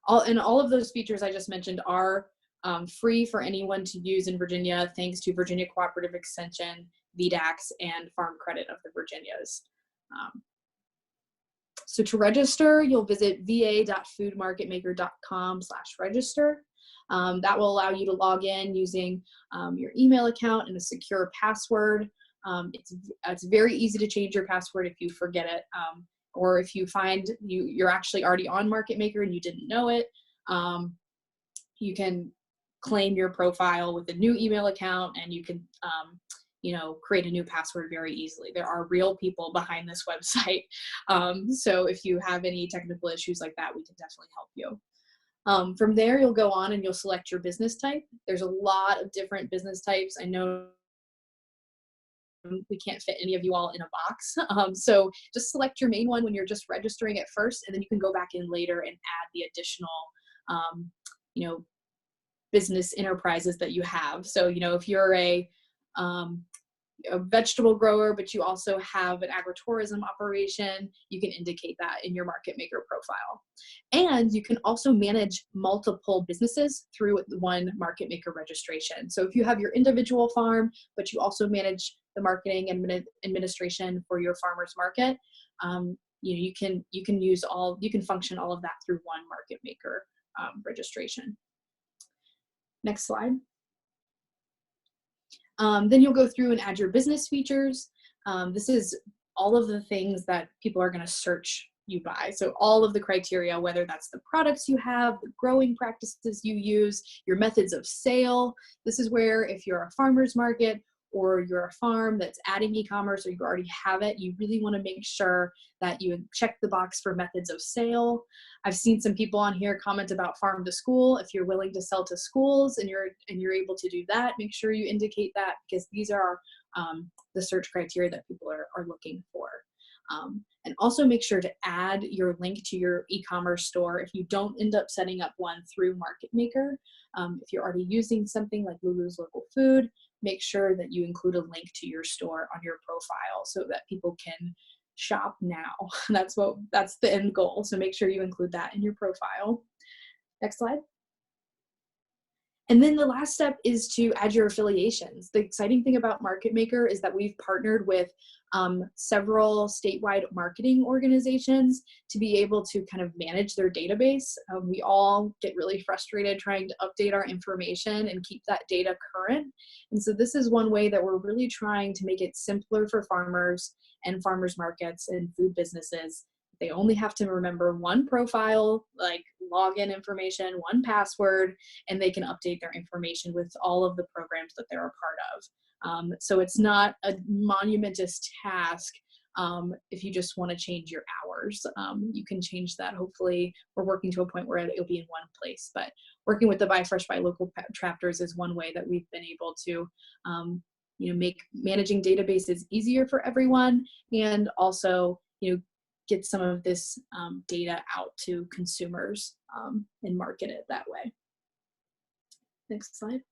All of those features I just mentioned are free for anyone to use in Virginia, thanks to Virginia Cooperative Extension, VDACS, and Farm Credit of the Virginias. So to register, you'll visit va.foodmarketmaker.com/register. That will allow you to log in using your email account and a secure password. It's very easy to change your password if you forget it, or if you find you're actually already on Market Maker and you didn't know it. You can claim your profile with a new email account, and you can create a new password very easily. There are real people behind this website. So if you have any technical issues like that, we can definitely help you. From there, you'll go on and you'll select your business type. There's a lot of different business types. I know we can't fit any of you all in a box. So just select your main one when you're just registering at first, and then you can go back in later and add the additional, business enterprises that you have. So, if you're a vegetable grower, but you also have an agritourism operation, you can indicate that in your Market Maker profile. And you can also manage multiple businesses through one Market Maker registration. So if you have your individual farm, but you also manage the marketing and administration for your farmer's market, you can function all of that through one Market Maker registration. Next slide. Then you'll go through and add your business features. This is all of the things that people are going to search you by. So all of the criteria, whether that's the products you have, the growing practices you use, your methods of sale. This is where if you're a farmer's market or you're a farm that's adding e-commerce or you already have it, you really want to make sure that you check the box for methods of sale. I've seen some people on here comment about farm to school. If you're willing to sell to schools and you're able to do that, make sure you indicate that, because these are the search criteria that people are looking for. And also make sure to add your link to your e-commerce store if you don't end up setting up one through Market Maker. If you're already using something like Lulu's Local Food, make sure that you include a link to your store on your profile so that people can shop now. That's the end goal. So make sure you include that in your profile. Next slide. And then the last step is to add your affiliations. The exciting thing about Market Maker is that we've partnered with several statewide marketing organizations to be able to kind of manage their database. We all get really frustrated trying to update our information and keep that data current. And so this is one way that we're really trying to make it simpler for farmers and farmers markets and food businesses. They only have to remember one profile, like login information, one password, and they can update their information with all of the programs that they're a part of. So it's not a monumentous task if you just want to change your hours. You can change that. Hopefully, we're working to a point where it'll be in one place. But working with the Buy Fresh, Buy Local chapters is one way that we've been able to make managing databases easier for everyone, and also get some of this data out to consumers and market it that way. Next slide.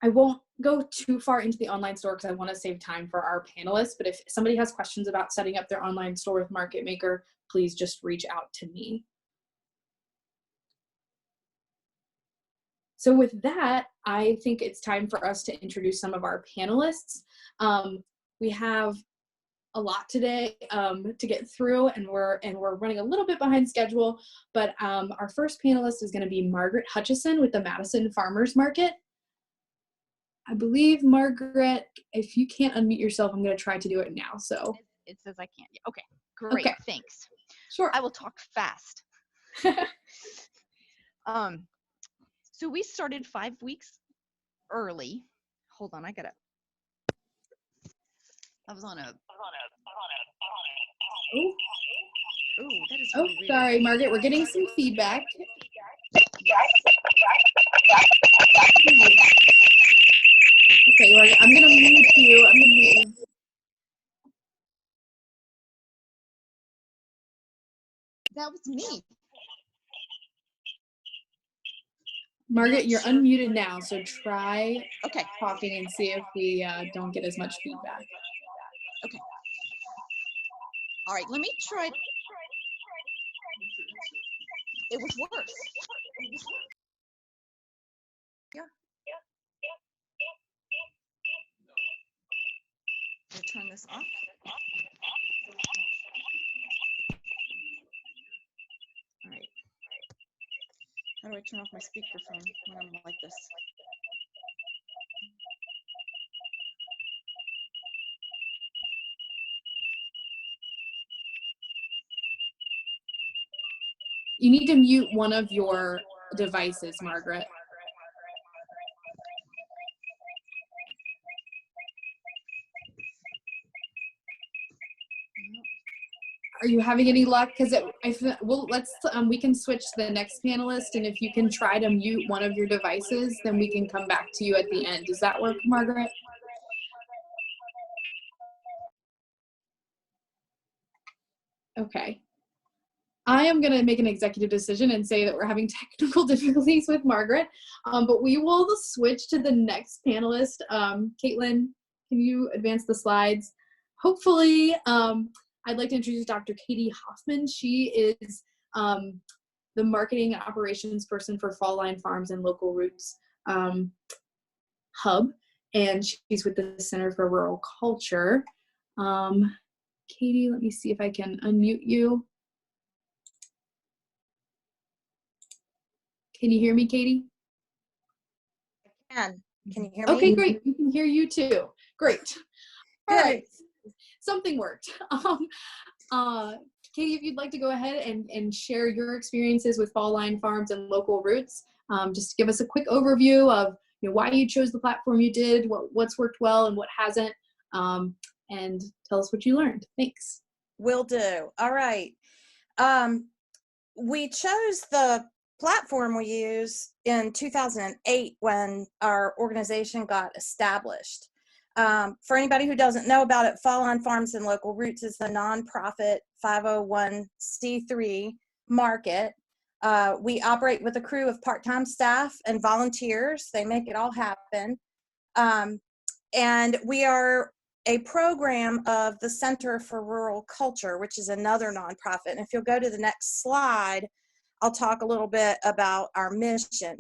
I won't go too far into the online store because I want to save time for our panelists, but if somebody has questions about setting up their online store with Market Maker, please just reach out to me. So with that, I think it's time for us to introduce some of our panelists. We have a lot today to get through, and we're running a little bit behind schedule, but our first panelist is going to be Margaret Hutcheson with the Madison Farmers Market. I believe, Margaret, if you can't unmute yourself, I'm going to try to do it now. So it says I can't. Okay, great. Okay. Thanks. Sure. I will talk fast. So we started 5 weeks early. Hold on, I was on a. Oh, that is really weird. Sorry, Margaret, we're getting some feedback. Okay, I'm going to mute you. That was me. Margaret, you're unmuted now, so try Okay. talking and see if we don't get as much feedback. Okay. All right, let me try. It was worse. Yeah. I'll turn this off. All right. How do I turn off my speakerphone when I'm like this? You need to mute one of your devices, Margaret. Are you having any luck? Because we can switch to the next panelist, and if you can try to mute one of your devices, then we can come back to you at the end. Does that work, Margaret? Okay. I am going to make an executive decision and say that we're having technical difficulties with Margaret, but we will switch to the next panelist. Caitlin, can you advance the slides? Hopefully, I'd like to introduce Dr. Katie Hoffman. She is the marketing and operations person for Fall Line Farms and Local Roots Hub, and she's with the Center for Rural Culture. Katie, let me see if I can unmute you. Can you hear me, Katie? I can. Can you hear me? Okay, great. We can hear you too. Great. All Good. right. Something worked. Katie, if you'd like to go ahead and share your experiences with Fall Line Farms and Local Roots, just give us a quick overview of why you chose the platform you did, what's worked well and what hasn't, and tell us what you learned. Thanks. Will do. All right. We chose the platform we use in 2008 when our organization got established. For anybody who doesn't know about it, Fall Line Farms and Local Roots is the nonprofit 501c3 market. We operate with a crew of part-time staff and volunteers. They make it all happen. And we are a program of the Center for Rural Culture, which is another nonprofit. And if you'll go to the next slide, I'll talk a little bit about our mission,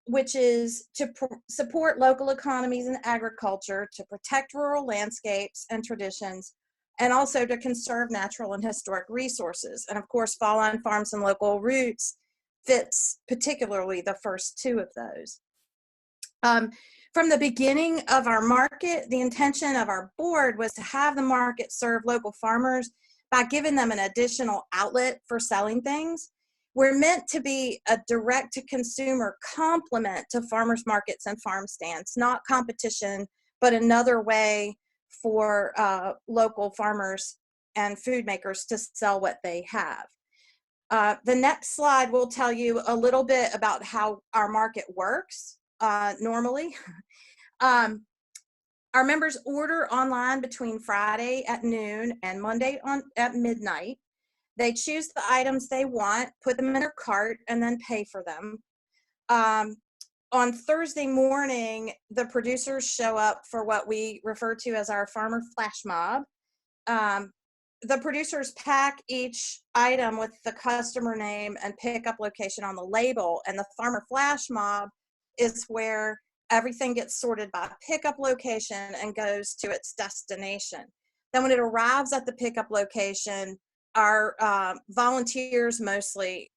which is to support local economies and agriculture, to protect rural landscapes and traditions, and also to conserve natural and historic resources. And of course, Fall Line Farms and Local Roots fits particularly the first two of those. From the beginning of our market, the intention of our board was to have the market serve local farmers by giving them an additional outlet for selling things. We're meant to be a direct-to-consumer complement to farmers markets and farm stands, not competition, but another way for local farmers and food makers to sell what they have. The next slide will tell you a little bit about how our market works normally. Our members order online between Friday at noon and Monday at midnight. They choose the items they want, put them in their cart, and then pay for them. On Thursday morning, the producers show up for what we refer to as our farmer flash mob. The producers pack each item with the customer name and pickup location on the label, and the farmer flash mob is where everything gets sorted by pickup location and goes to its destination. Then when it arrives at the pickup location, our volunteers mostly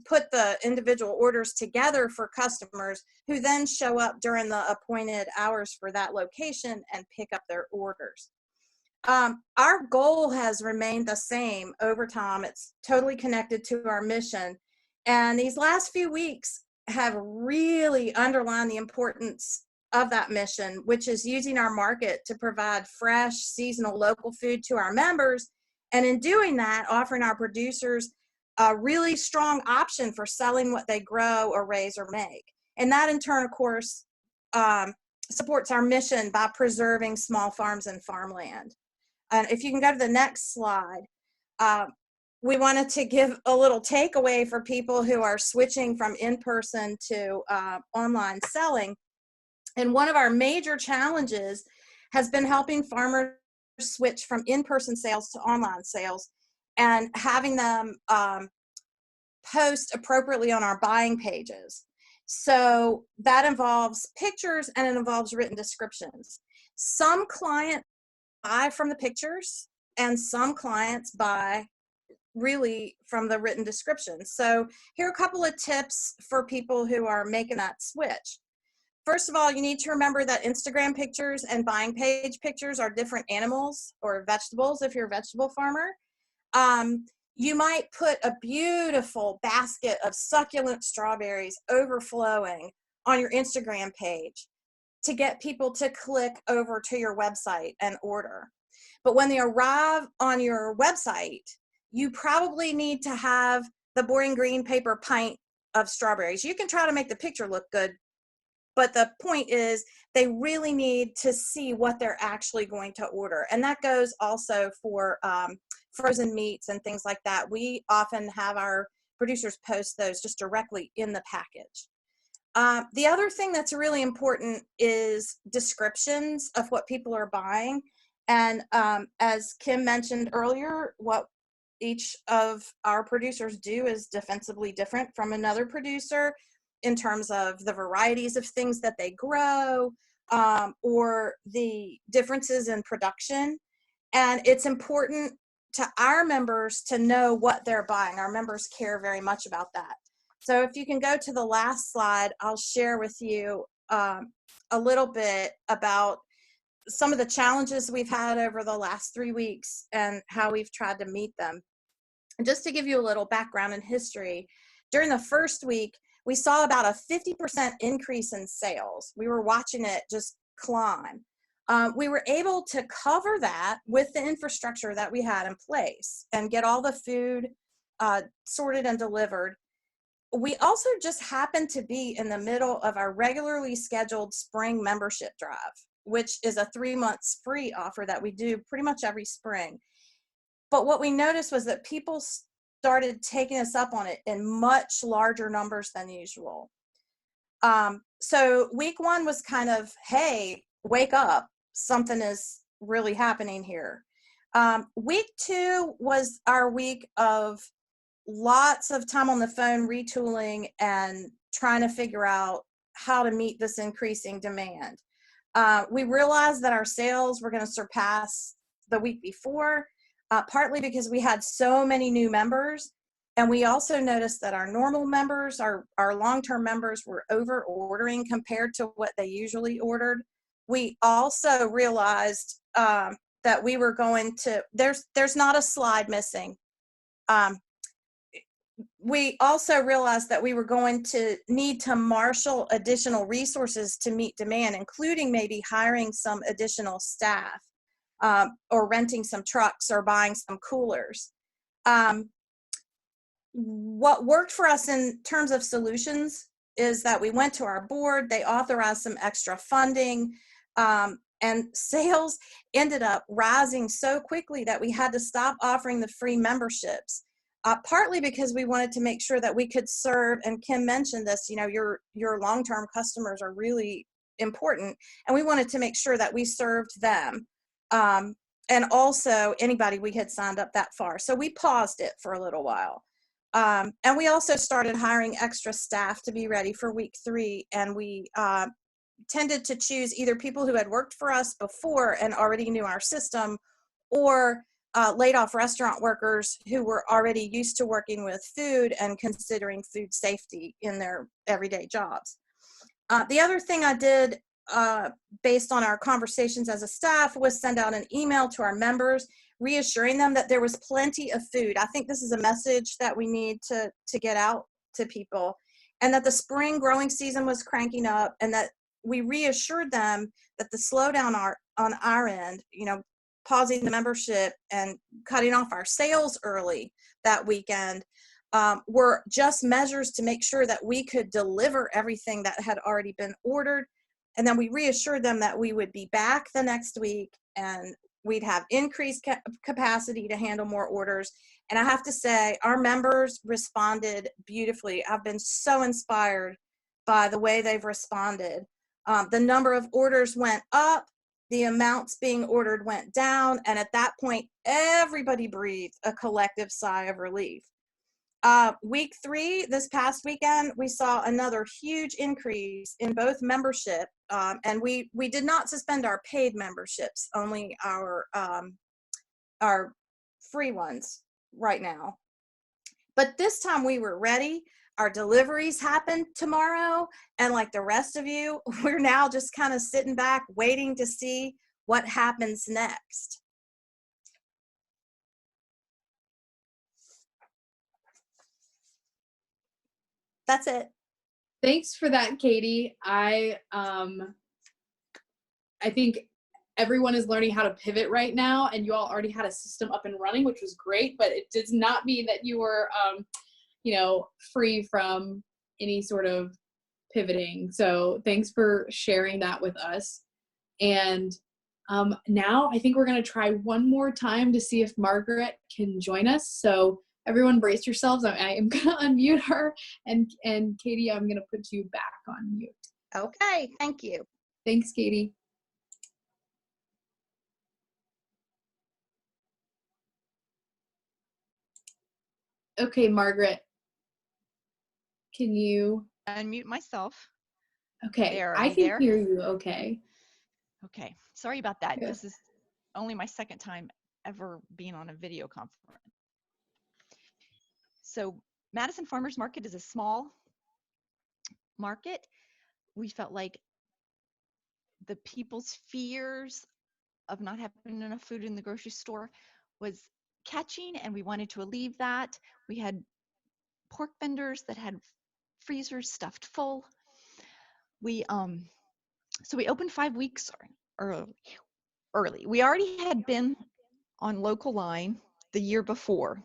put the individual orders together for customers who then show up during the appointed hours for that location and pick up their orders. Our goal has remained the same over time. It's totally connected to our mission. And these last few weeks have really underlined the importance of that mission, which is using our market to provide fresh, seasonal, local food to our members. And in doing that, offering our producers a really strong option for selling what they grow or raise or make. And that in turn, of course, supports our mission by preserving small farms and farmland. And if you can go to the next slide, we wanted to give a little takeaway for people who are switching from in-person to online selling. And one of our major challenges has been helping farmers switch from in-person sales to online sales and having them post appropriately on our buying pages. So that involves pictures and it involves written descriptions. Some clients buy from the pictures and some clients buy really from the written descriptions. So here are a couple of tips for people who are making that switch. First of all, you need to remember that Instagram pictures and buying page pictures are different animals or vegetables if you're a vegetable farmer. You might put a beautiful basket of succulent strawberries overflowing on your Instagram page to get people to click over to your website and order. But when they arrive on your website, you probably need to have the boring green paper pint of strawberries. You can try to make the picture look good, but the point is they really need to see what they're actually going to order. And that goes also for frozen meats and things like that. We often have our producers post those just directly in the package. The other thing that's really important is descriptions of what people are buying. And as Kim mentioned earlier, what each of our producers do is defensively different from another producer in terms of the varieties of things that they grow or the differences in production. And it's important to our members to know what they're buying. Our members care very much about that. So if you can go to the last slide, I'll share with you a little bit about some of the challenges we've had over the last 3 weeks and how we've tried to meet them. And just to give you a little background and history, during the first week, we saw about a 50% increase in sales. We were watching it just climb. We were able to cover that with the infrastructure that we had in place and get all the food sorted and delivered. We also just happened to be in the middle of our regularly scheduled spring membership drive, which is a 3 months free offer that we do pretty much every spring. But what we noticed was that people started taking us up on it in much larger numbers than usual. So week one was kind of, hey, wake up, something is really happening here. Week two was our week of lots of time on the phone retooling and trying to figure out how to meet this increasing demand. We realized that our sales were going to surpass the week before, partly because we had so many new members. And we also noticed that our normal members, our long-term members, were over ordering compared to what they usually ordered. We also realized that we were going to, there's not a slide missing. We also realized that we were going to need to marshal additional resources to meet demand, including maybe hiring some additional staff or renting some trucks or buying some coolers. What worked for us in terms of solutions is that we went to our board, they authorized some extra funding, and sales ended up rising so quickly that we had to stop offering the free memberships. Partly because we wanted to make sure that we could serve, and Kim mentioned this, you know, your long-term customers are really important, and we wanted to make sure that we served them, and also anybody we had signed up that far. So we paused it for a little while. And we also started hiring extra staff to be ready for week 3, and we tended to choose either people who had worked for us before and already knew our system, or laid off restaurant workers who were already used to working with food and considering food safety in their everyday jobs. The other thing I did based on our conversations as a staff was send out an email to our members reassuring them that there was plenty of food. I think this is a message that we need to get out to people, and that the spring growing season was cranking up, and that we reassured them that the slowdown on our end, you know, pausing the membership and cutting off our sales early that weekend were just measures to make sure that we could deliver everything that had already been ordered. And then we reassured them that we would be back the next week and we'd have increased capacity to handle more orders. And I have to say, our members responded beautifully. I've been so inspired by the way they've responded. The number of orders went up, the amounts being ordered went down, and at that point, everybody breathed a collective sigh of relief. Week 3, this past weekend, we saw another huge increase in both membership, and we did not suspend our paid memberships, only our free ones right now. But this time we were ready. Our deliveries happen tomorrow, and like the rest of you, we're now just kind of sitting back waiting to see what happens next. That's it. Thanks for that, Katie. I think everyone is learning how to pivot right now, and you all already had a system up and running, which was great, but it does not mean that you were, free from any sort of pivoting. So thanks for sharing that with us. And now I think we're going to try one more time to see if Margaret can join us. So everyone brace yourselves. I am going to unmute her, and Katie, I'm going to put you back on mute. Okay, thank you. Thanks, Katie. Okay, Margaret, can you unmute myself? Okay, There, I can hear you okay. Okay, sorry about that. Good. This is only my second time ever being on a video conference. So Madison Farmers Market is a small market. We felt like the people's fears of not having enough food in the grocery store was catching, and we wanted to alleviate that. We had pork vendors that had freezers stuffed full. So we opened 5 weeks early. We already had been on local line the year before.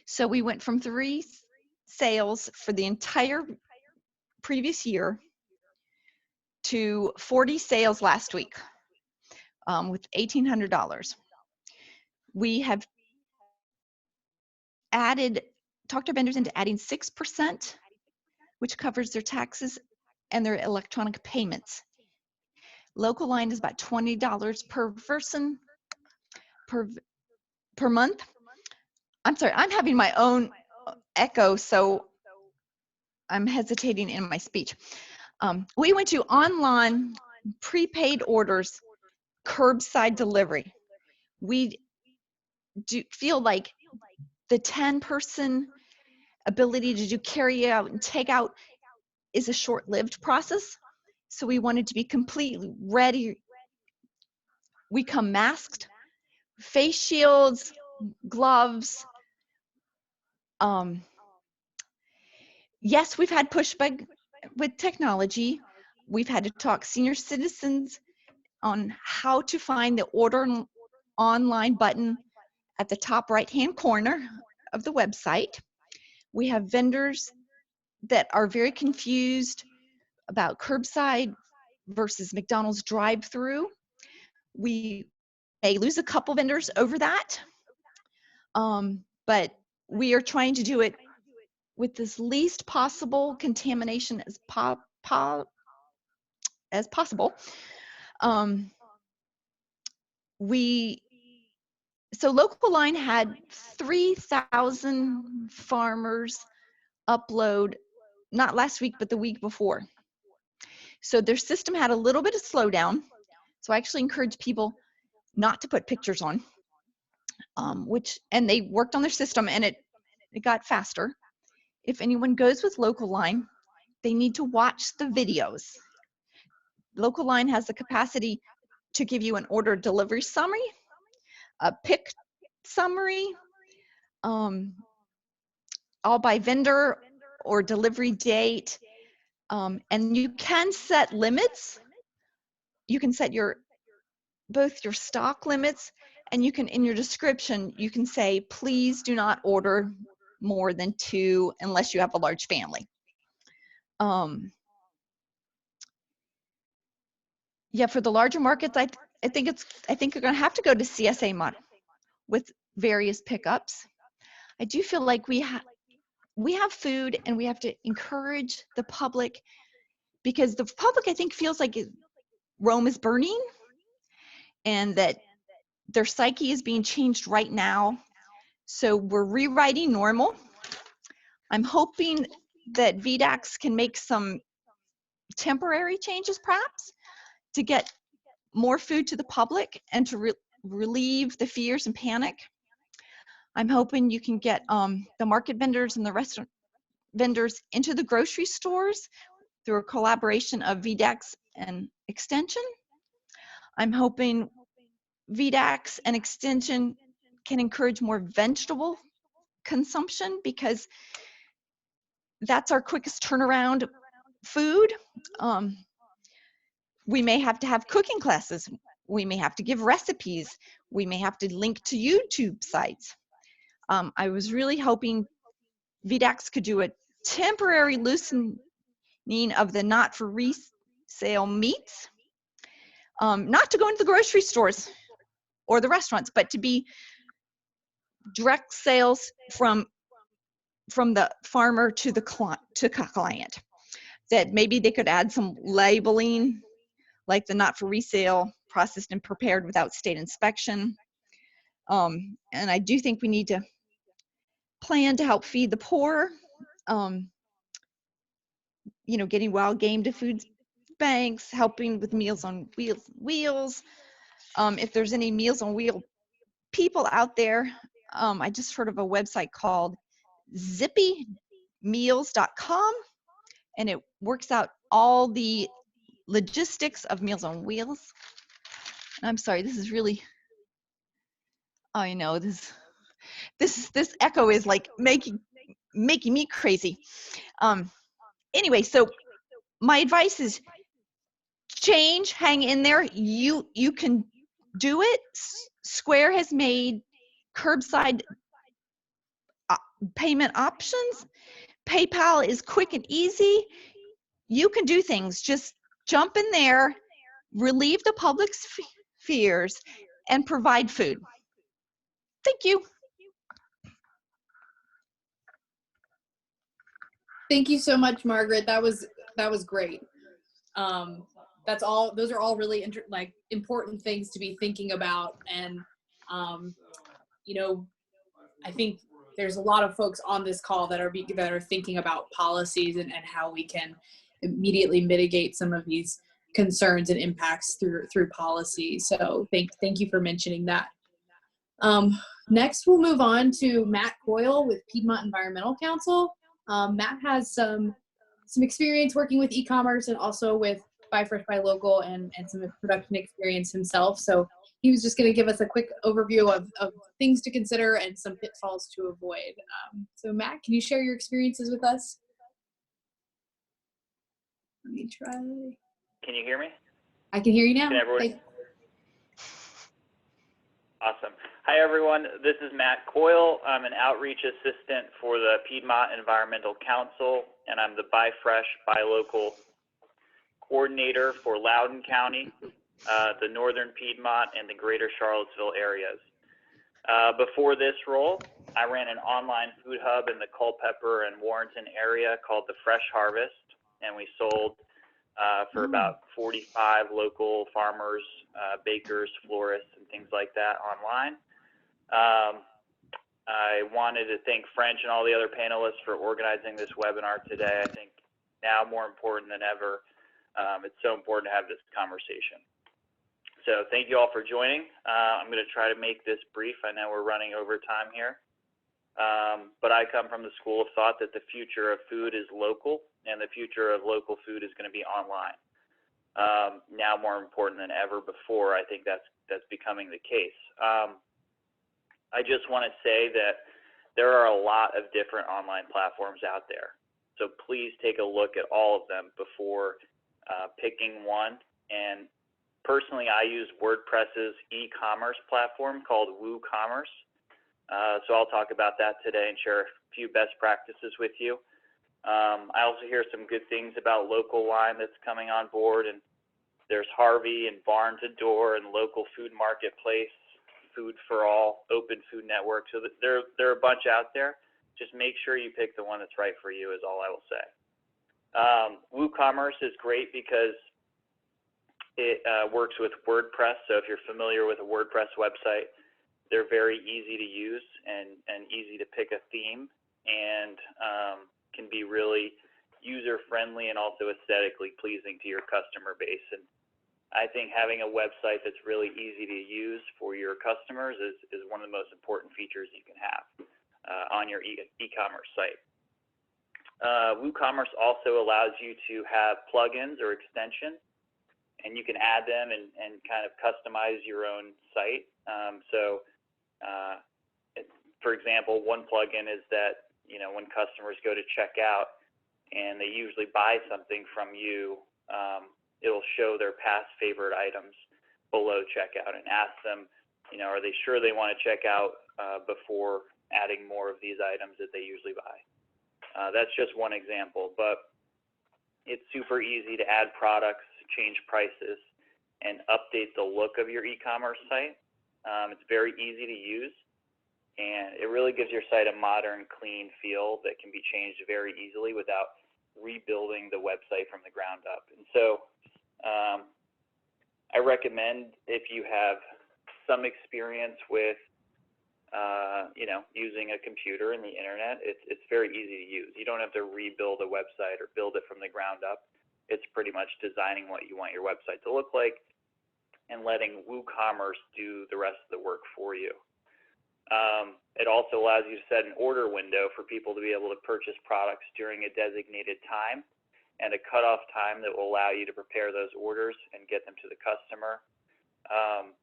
So we went from 3 sales for the entire previous year to 40 sales last week with $1,800. We have talked our vendors into adding 6%, which covers their taxes and their electronic payments. Local line is about $20 per person per month. I'm sorry, I'm having my own echo, so I'm hesitating in my speech. We went to online prepaid orders, curbside delivery. We do feel like the 10-person ability to do carry out and take out is a short-lived process. So we wanted to be completely ready. We come masked, face shields, gloves. Yes, we've had pushback with technology. We've had to talk senior citizens on how to find the order online button at the top right-hand corner of the website. We have vendors that are very confused about curbside versus McDonald's drive-through. We may lose a couple vendors over that, but we are trying to do it with this least possible contamination as possible. So Local Line had 3,000 farmers upload, not last week, but the week before. So their system had a little bit of slowdown. So I actually encourage people not to put pictures on, and they worked on their system, and it got faster. If anyone goes with Local Line, they need to watch the videos. Local Line has the capacity to give you an order delivery summary, a pick summary, all by vendor or delivery date, and you can set limits. You can set both your stock limits, and you can, in your description, you can say, please do not order more than 2 unless you have a large family. Yeah, for the larger markets, I think you're going to have to go to CSA model with various pickups. I do feel like we have food, and we have to encourage the public, because the public, I think, feels like Rome is burning, and that their psyche is being changed right now. So we're rewriting normal. I'm hoping that VDACS can make some temporary changes, perhaps, to get more food to the public and to relieve the fears and panic. I'm hoping you can get the market vendors and the restaurant vendors into the grocery stores through a collaboration of VDACS and Extension. I'm hoping VDACS and Extension can encourage more vegetable consumption, because that's our quickest turnaround food. We may have to have cooking classes. We may have to give recipes. We may have to link to YouTube sites. I was really hoping VDACS could do a temporary loosening of the not for resale meats, not to go into the grocery stores or the restaurants, but to be direct sales from the farmer to the client. That maybe they could add some labeling, like the not for resale, processed and prepared without state inspection. And I do think we need to plan to help feed the poor, getting wild game to food banks, helping with Meals on Wheels. If there's any Meals on Wheels people out there, I just heard of a website called zippymeals.com, and it works out all the logistics of Meals on Wheels. And I'm sorry, this is really, I know this echo is like making me crazy. Anyway, so my advice is change, hang in there. You can do it. Square has made curbside payment options. PayPal is quick and easy. You can do things. Just jump in there, relieve the public's fears, and provide food. Thank you. Thank you so much, Margaret. That was great. Those are all really important things to be thinking about. And, I think there's a lot of folks on this call that are thinking about policies and how we can immediately mitigate some of these concerns and impacts through policy. So thank you for mentioning that. Next, we'll move on to Matt Coyle with Piedmont Environmental Council. Matt has some experience working with e-commerce and also with Buy Fresh, Buy Local and some production experience himself. So he was just going to give us a quick overview of things to consider and some pitfalls to avoid. So Matt, can you share your experiences with us? Let me try. Can you hear me? I can hear you now. Can everyone? Awesome. Hi, everyone. This is Matt Coyle. I'm an outreach assistant for the Piedmont Environmental Council, and I'm the Buy Fresh, Buy Local coordinator for Loudoun County, the Northern Piedmont, and the Greater Charlottesville areas. Before this role, I ran an online food hub in the Culpeper and Warrenton area called the Fresh Harvest, and we sold for about 45 local farmers, bakers, florists, and things like that online. I wanted to thank French and all the other panelists for organizing this webinar today. I think now more important than ever, it's so important to have this conversation. So thank you all for joining. I'm going to try to make this brief. I know we're running over time here. But I come from the school of thought that the future of food is local, and the future of local food is going to be online. Now more important than ever before, I think that's becoming the case. I just want to say that there are a lot of different online platforms out there. So please take a look at all of them before picking one. And personally, I use WordPress's e-commerce platform called WooCommerce. So I'll talk about that today and share a few best practices with you. I also hear some good things about Local Wine that's coming on board, and There's Harvey and Barn to Door and Local Food Marketplace, Food for All, Open Food Network. So there are a bunch out there. Just make sure you pick the one that's right for you is all I will say. WooCommerce is great because it works with WordPress. So if you're familiar with a WordPress website, they're very easy to use and easy to pick a theme, and can be really user-friendly and also aesthetically pleasing to your customer base. And I think having a website that's really easy to use for your customers is one of the most important features you can have on your e-commerce site. WooCommerce also allows you to have plugins or extensions, and you can add them and kind of customize your own site. For example, one plugin is that, you know, when customers go to check out and they usually buy something from you, it'll show their past favorite items below checkout and ask them, you know, are they sure they want to check out before adding more of these items that they usually buy. That's just one example, but it's super easy to add products, change prices, and update the look of your e-commerce site. It's very easy to use, and it really gives your site a modern, clean feel that can be changed very easily without rebuilding the website from the ground up. And so I recommend, if you have some experience with you know, using a computer and the internet, it's very easy to use. You don't have to rebuild a website or build it from the ground up. It's pretty much designing what you want your website to look like and letting WooCommerce do the rest of the work for you. It also allows you to set an order window for people to be able to purchase products during a designated time, and a cutoff time that will allow you to prepare those orders and get them to the customer.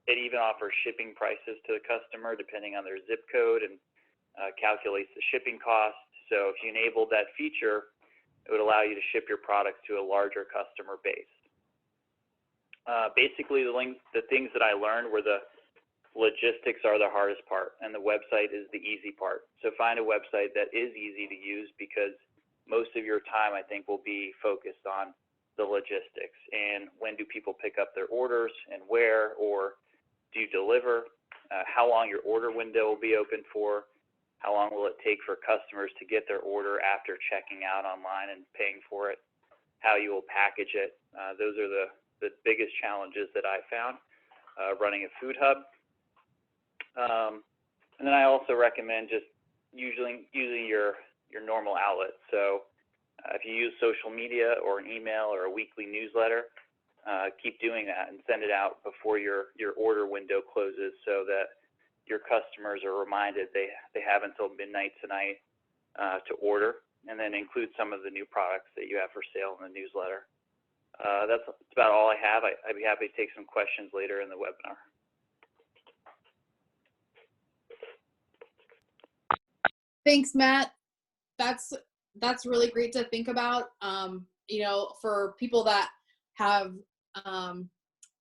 It even offers shipping prices to the customer depending on their zip code, and calculates the shipping cost. So if you enabled that feature, it would allow you to ship your products to a larger customer base. Basically, the things that I learned were the logistics are the hardest part, and the website is the easy part. So find a website that is easy to use, because most of your time, I think, will be focused on the logistics and when do people pick up their orders and where, or do you deliver, how long your order window will be open for, how long will it take for customers to get their order after checking out online and paying for it, how you will package it. Those are the biggest challenges that I found running a food hub. And then I also recommend just using your normal outlets. So if you use social media or an email or a weekly newsletter, keep doing that and send it out before your order window closes, so that your customers are reminded they have until midnight tonight to order, and then include some of the new products that you have for sale in the newsletter. That's about all I have. I'd be happy to take some questions later in the webinar. Thanks, Matt. That's really great to think about. You know, for people that have,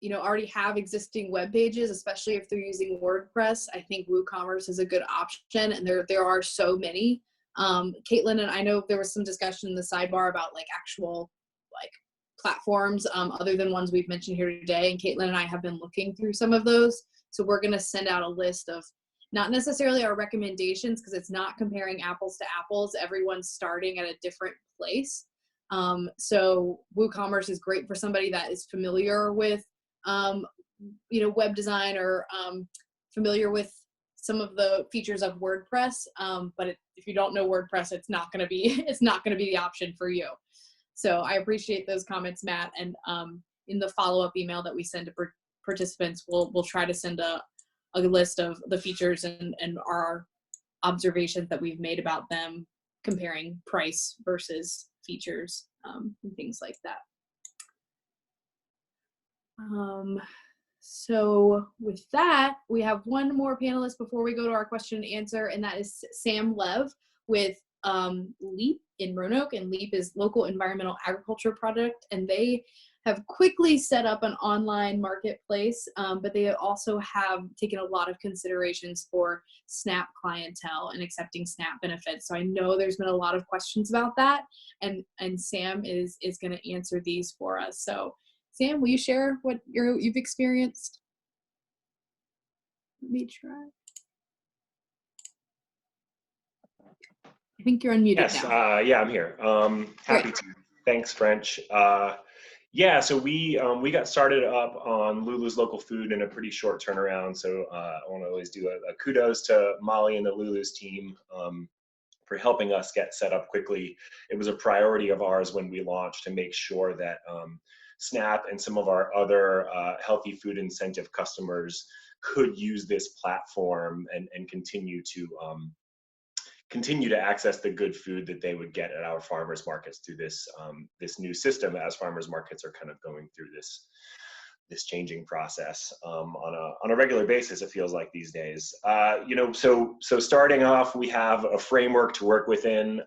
you know, already have existing web pages, especially if they're using WordPress, I think WooCommerce is a good option, and there are so many. Caitlin, and I know there was some discussion in the sidebar about like actual like platforms other than ones we've mentioned here today, and Caitlin and I have been looking through some of those. So we're going to send out a list of not necessarily our recommendations, because it's not comparing apples to apples. Everyone's starting at a different place. So WooCommerce is great for somebody that is familiar with, you know, web design, or familiar with some of the features of WordPress. But if you don't know WordPress, it's not going to be the option for you. So I appreciate those comments, Matt. And in the follow-up email that we send to participants, we'll try to send a list of the features and our observations that we've made about them, comparing price versus features, and things like that. So with that, we have one more panelist before we go to our question and answer, and that is Sam Lev with LEAP in Roanoke, and LEAP is Local Environmental Agriculture Project, and they have quickly set up an online marketplace, but they also have taken a lot of considerations for SNAP clientele and accepting SNAP benefits. So I know there's been a lot of questions about that, and Sam is going to answer these for us. So Sam, will you share what you've experienced? Let me try. I think you're unmuted Yes, now. yeah, I'm here. Happy to. Thanks, French. Yeah, so we got started up on Lulu's Local Food in a pretty short turnaround. So I want to always do a kudos to Molly and the Lulu's team for helping us get set up quickly. It was a priority of ours when we launched to make sure that SNAP and some of our other healthy food incentive customers could use this platform and continue to access the good food that they would get at our farmers markets through this this new system, as farmers markets are kind of going through this changing process on a regular basis, it feels like these days. You know, so starting off, we have a framework to work within,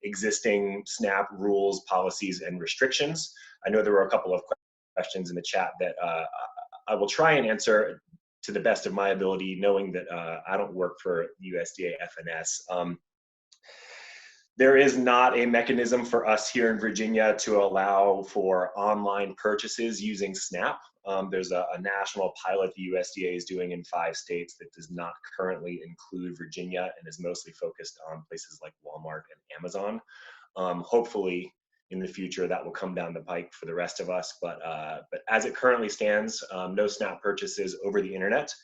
existing SNAP rules, policies, and restrictions. I know there were a couple of questions in the chat that I will try and answer to the best of my ability, knowing that I don't work for USDA FNS. There is not a mechanism for us here in Virginia to allow for online purchases using SNAP. There's a national pilot the USDA is doing in 5 states that does not currently include Virginia and is mostly focused on places like Walmart and Amazon. Hopefully, in the future, that will come down the pike for the rest of us. But as it currently stands, no SNAP purchases over the internet.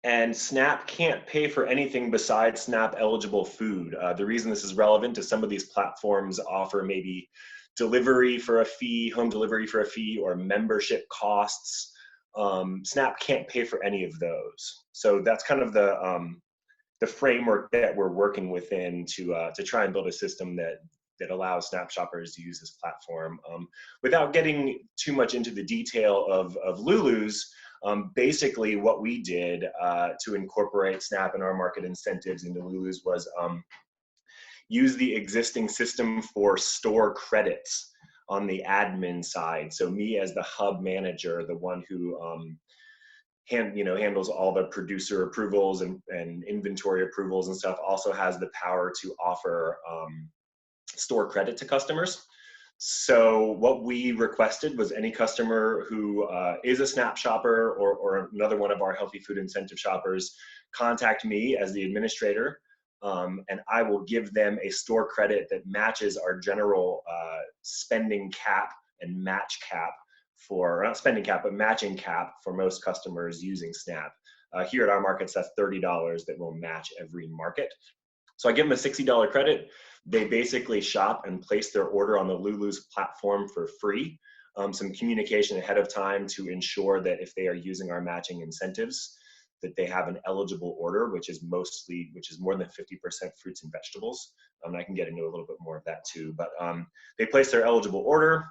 And SNAP can't pay for anything besides SNAP eligible food. The reason this is relevant is some of these platforms offer maybe delivery for a fee, home delivery for a fee, or membership costs. SNAP can't pay for any of those. So that's kind of the framework that we're working within to try and build a system that allows SNAP shoppers to use this platform. Without getting too much into the detail of Lulu's, basically what we did to incorporate SNAP and our market incentives into Lulu's was use the existing system for store credits on the admin side. So me as the hub manager, the one who handles all the producer approvals and inventory approvals and stuff, also has the power to offer store credit to customers. So what we requested was any customer who is a SNAP shopper or another one of our healthy food incentive shoppers, contact me as the administrator, and I will give them a store credit that matches our general spending cap and match cap for, not spending cap, but matching cap for most customers using SNAP. Here at our markets, that's $30 that will match every market. So I give them a $60 credit. They basically shop and place their order on the Lulu's platform for free. Some communication ahead of time to ensure that if they are using our matching incentives, that they have an eligible order, which is more than 50% fruits and vegetables. I can get into a little bit more of that too, but they place their eligible order.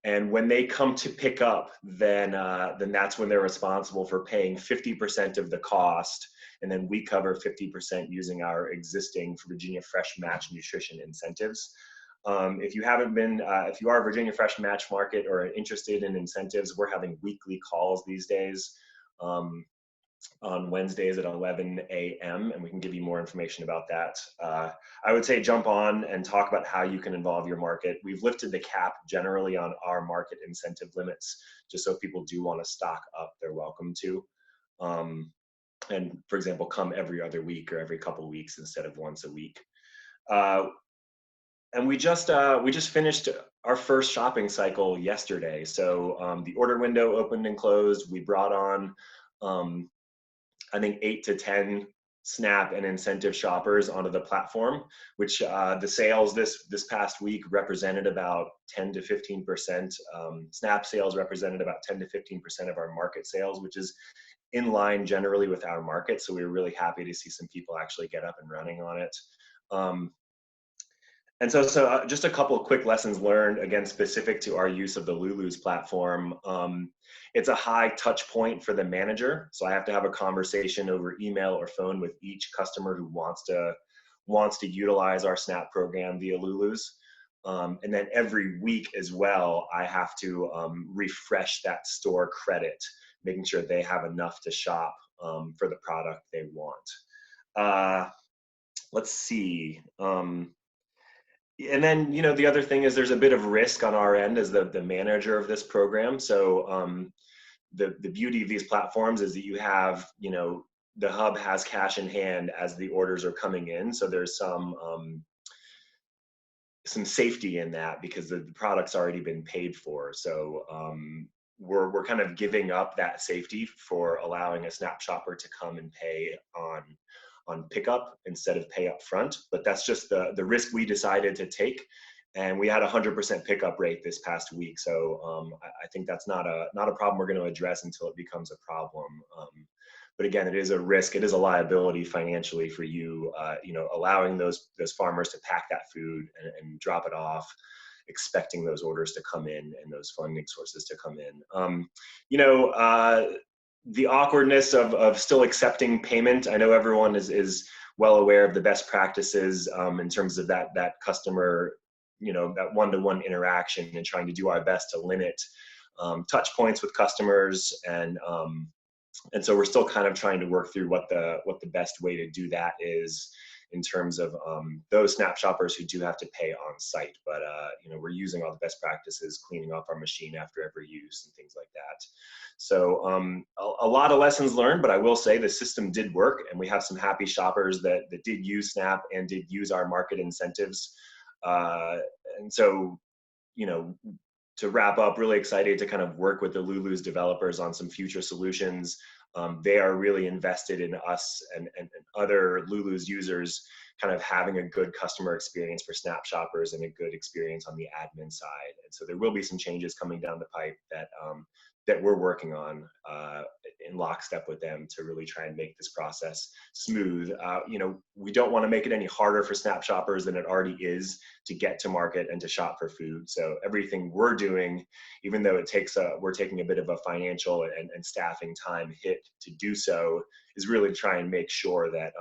And when they come to pick up, then that's when they're responsible for paying 50% of the cost. And then we cover 50% using our existing Virginia Fresh Match nutrition incentives. If you haven't been, if you are a Virginia Fresh Match market or interested in incentives, we're having weekly calls these days on Wednesdays at 11 a.m. and we can give you more information about that. I would say jump on and talk about how you can involve your market. We've lifted the cap generally on our market incentive limits, just so if people do want to stock up, they're welcome to. And for example, come every other week or every couple of weeks instead of once a week. And we just finished our first shopping cycle yesterday. So the order window opened and closed. We brought on, I think 8 to 10 SNAP and incentive shoppers onto the platform, which the sales this past week represented about 10 to 15%. SNAP sales represented about 10 to 15% of our market sales, which is in line generally with our market. So we were really happy to see some people actually get up and running on it. And so just a couple of quick lessons learned, again, specific to our use of the Lulu's platform. It's a high touch point for the manager. So I have to have a conversation over email or phone with each customer who wants to utilize our SNAP program via Lulu's. And then every week as well, I have to refresh that store credit, making sure they have enough to shop for the product they want. Let's see. And then, you know, the other thing is there's a bit of risk on our end as the manager of this program. So the beauty of these platforms is that you have, you know, the hub has cash in hand as the orders are coming in. So there's some safety in that because the product's already been paid for. So we're kind of giving up that safety for allowing a Snap Shopper to come and pay on pickup instead of pay up front. But that's just the risk we decided to take. And we had 100% pickup rate this past week. So I think that's not a problem we're going to address until it becomes a problem. But again, it is a risk, it is a liability financially for you, you know, allowing those farmers to pack that food and drop it off, expecting those orders to come in and those funding sources to come in. You know, the awkwardness of still accepting payment. I know everyone is well aware of the best practices in terms of that customer, you know, that one-to-one interaction, and trying to do our best to limit touch points with customers. And so we're still kind of trying to work through what the best way to do that is in terms of those Snap Shoppers who do have to pay on site. But you know, we're using all the best practices, cleaning off our machine after every use and things like that. So a lot of lessons learned, but I will say the system did work, and we have some happy shoppers that did use Snap and did use our market incentives. And so, you know, to wrap up, really excited to kind of work with the Lulu's developers on some future solutions. They are really invested in us and other Lulu's users kind of having a good customer experience for Snap Shoppers and a good experience on the admin side. And so there will be some changes coming down the pipe that that we're working on in lockstep with them to really try and make this process smooth. You know, we don't want to make it any harder for Snap Shoppers than it already is to get to market and to shop for food. So everything we're doing, even though it takes we're taking a bit of a financial and staffing time hit to do so, is really try and make sure that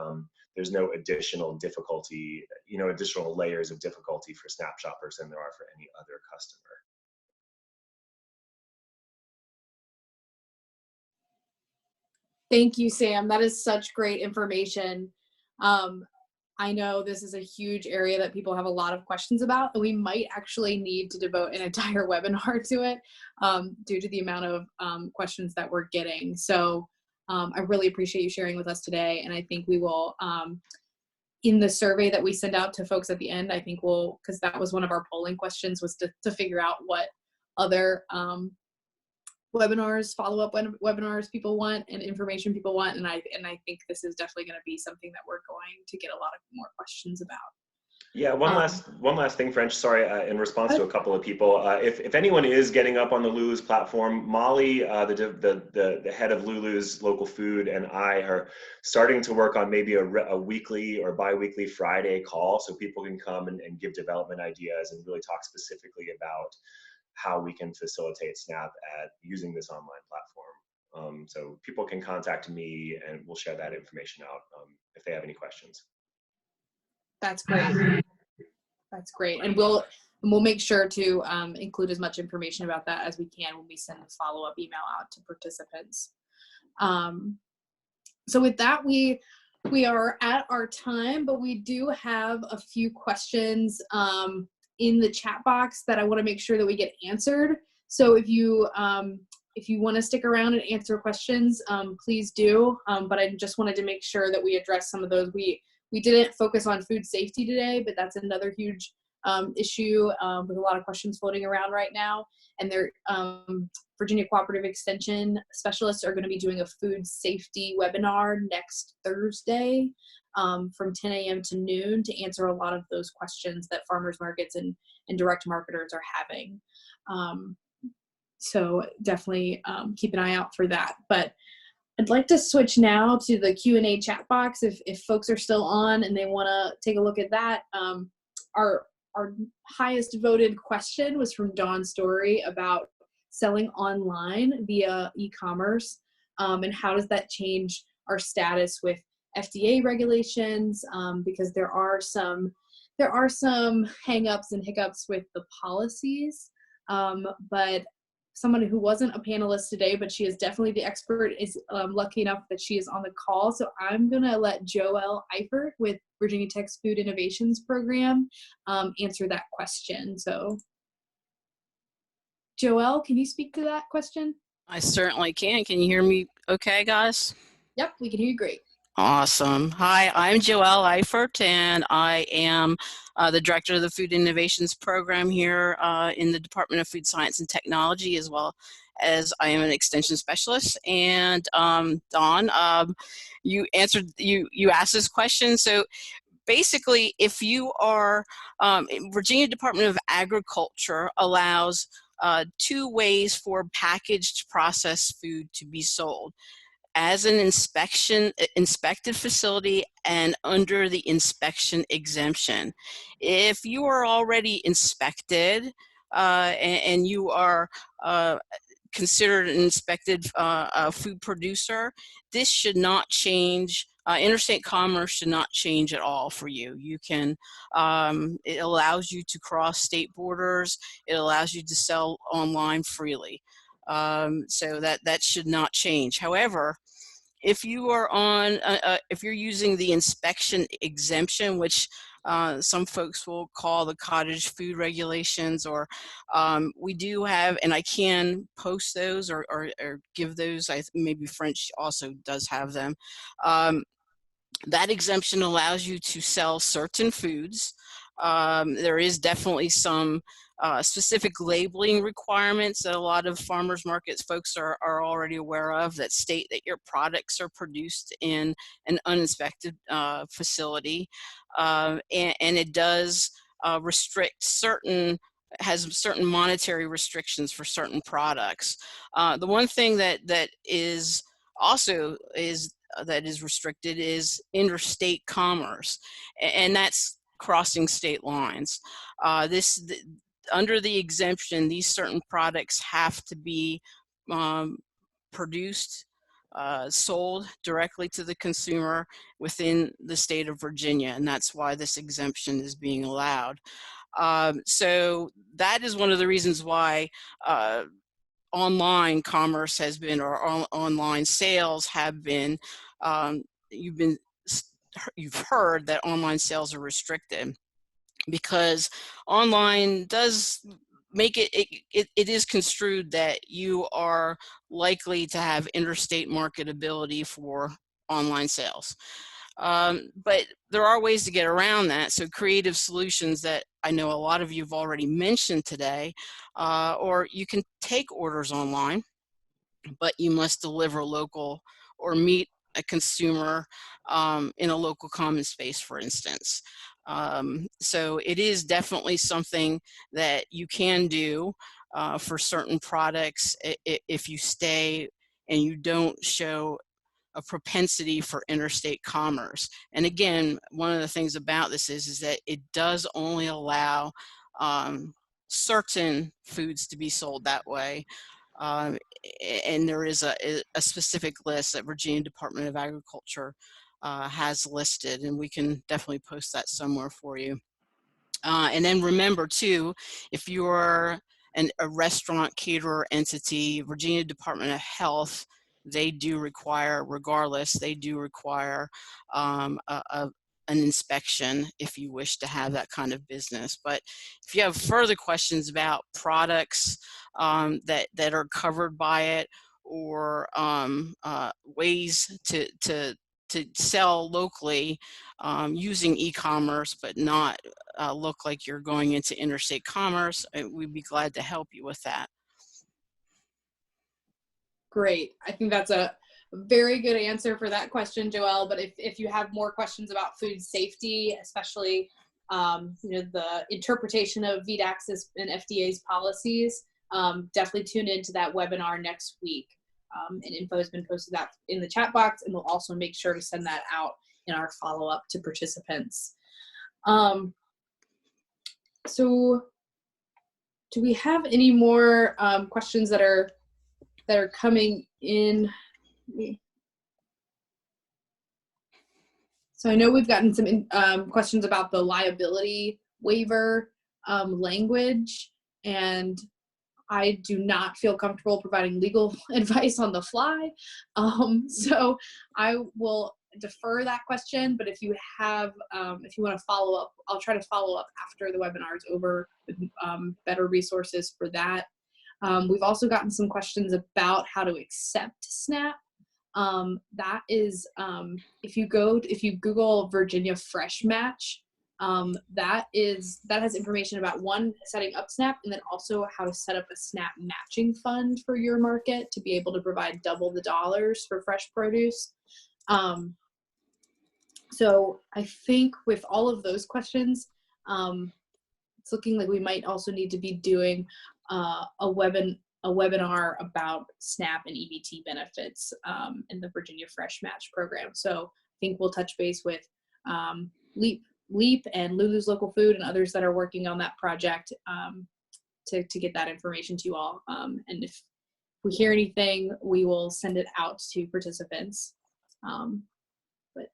there's no additional difficulty, you know, additional layers of difficulty for Snap Shoppers than there are for any other customer. Thank you, Sam. That is such great information. I know this is a huge area that people have a lot of questions about, and we might actually need to devote an entire webinar to it due to the amount of questions that we're getting. So I really appreciate you sharing with us today, and I think we will, in the survey that we send out to folks at the end, I think we'll, because that was one of our polling questions, was to figure out what other webinars, follow-up webinars people want and information people want, and I think this is definitely going to be something that we're going to get a lot of more questions about. Yeah, one last thing, French. Sorry, in response to a couple of people, if anyone is getting up on the Lulu's platform, Molly, the head of Lulu's local food, and I are starting to work on maybe a weekly or bi-weekly Friday call, so people can come and give development ideas and really talk specifically about how we can facilitate Snap at using this online platform. So people can contact me and we'll share that information out if they have any questions. That's great. That's great. And we'll make sure to include as much information about that as we can when we send a follow-up email out to participants. So with that, we are at our time, but we do have a few questions in the chat box that I want to make sure that we get answered. So if you want to stick around and answer questions, please do. But I just wanted to make sure that we address some of those. We didn't focus on food safety today, but that's another huge issue with a lot of questions floating around right now. And their Virginia Cooperative Extension specialists are going to be doing a food safety webinar next Thursday from 10 a.m. to noon to answer a lot of those questions that farmers markets and direct marketers are having. So definitely keep an eye out for that. But I'd like to switch now to the Q&A chat box if folks are still on and they want to take a look at that. Our highest voted question was from Dawn Story about selling online via e-commerce and how does that change our status with FDA regulations, because there are some hangups and hiccups with the policies, but someone who wasn't a panelist today, but she is definitely the expert, is lucky enough that she is on the call. So I'm gonna let Joelle Eifert with Virginia Tech's Food Innovations Program answer that question. So Joelle, can you speak to that question? I certainly can. Can you hear me okay, guys? Yep, we can hear you great. Awesome. Hi, I'm Joelle Eifert, and I am the director of the Food Innovations Program here in the Department of Food Science and Technology, as well as I am an extension specialist. And Dawn, you asked this question. So basically, if you are, Virginia Department of Agriculture allows 2 ways for packaged processed food to be sold: as an inspected facility and under the inspection exemption. If you are already inspected and you are considered an inspected food producer, this should not change. Interstate commerce should not change at all for you. You can, it allows you to cross state borders. It allows you to sell online freely. So that should not change. However, if you are on, if you're using the inspection exemption, which some folks will call the cottage food regulations, or we do have, and I can post those or give those, maybe French also does have them. That exemption allows you to sell certain foods. There is definitely some specific labeling requirements that a lot of farmers markets folks are already aware of, that state that your products are produced in an uninspected facility. And it does restrict certain, has certain monetary restrictions for certain products. The one thing that is also that is restricted is interstate commerce, and that's crossing state lines. Under the exemption, these certain products have to be produced, sold directly to the consumer within the state of Virginia, and that's why this exemption is being allowed. So that is one of the reasons why online commerce has been, or online sales have been, you've heard that online sales are restricted, because online does make it is construed that you are likely to have interstate marketability for online sales. But there are ways to get around that. So creative solutions that I know a lot of you have already mentioned today, or you can take orders online, but you must deliver local or meet a consumer in a local common space, for instance. So it is definitely something that you can do for certain products if you stay and you don't show a propensity for interstate commerce. And again, one of the things about this is that it does only allow certain foods to be sold that way. And there is a specific list that Virginia Department of Agriculture has listed, and we can definitely post that somewhere for you. And then remember too, if you're a restaurant caterer entity, Virginia Department of Health, they do require, regardless, they do require an inspection if you wish to have that kind of business. But if you have further questions about products that are covered by it, or ways to sell locally using e-commerce but not look like you're going into interstate commerce, we'd be glad to help you with that. Great. I think that's a very good answer for that question, Joelle. But if you have more questions about food safety, especially the interpretation of VDACS and FDA's policies, definitely tune into that webinar next week. And info has been posted out in the chat box, and we'll also make sure to send that out in our follow-up to participants. So do we have any more questions that are coming in? So I know we've gotten some questions about the liability waiver language, and I do not feel comfortable providing legal advice on the fly. So I will defer that question, but if you have, if you want to follow up, I'll try to follow up after the webinar is over with better resources for that. We've also gotten some questions about how to accept SNAP. That is, if you Google Virginia Fresh Match, that has information about one, setting up SNAP, and then also how to set up a SNAP matching fund for your market to be able to provide double the dollars for fresh produce. So I think with all of those questions, it's looking like we might also need to be doing a webinar about SNAP and EBT benefits in the Virginia Fresh Match program. So I think we'll touch base with Leap and Lulu's Local Food and others that are working on that project to get that information to you all. And if we hear anything, we will send it out to participants. But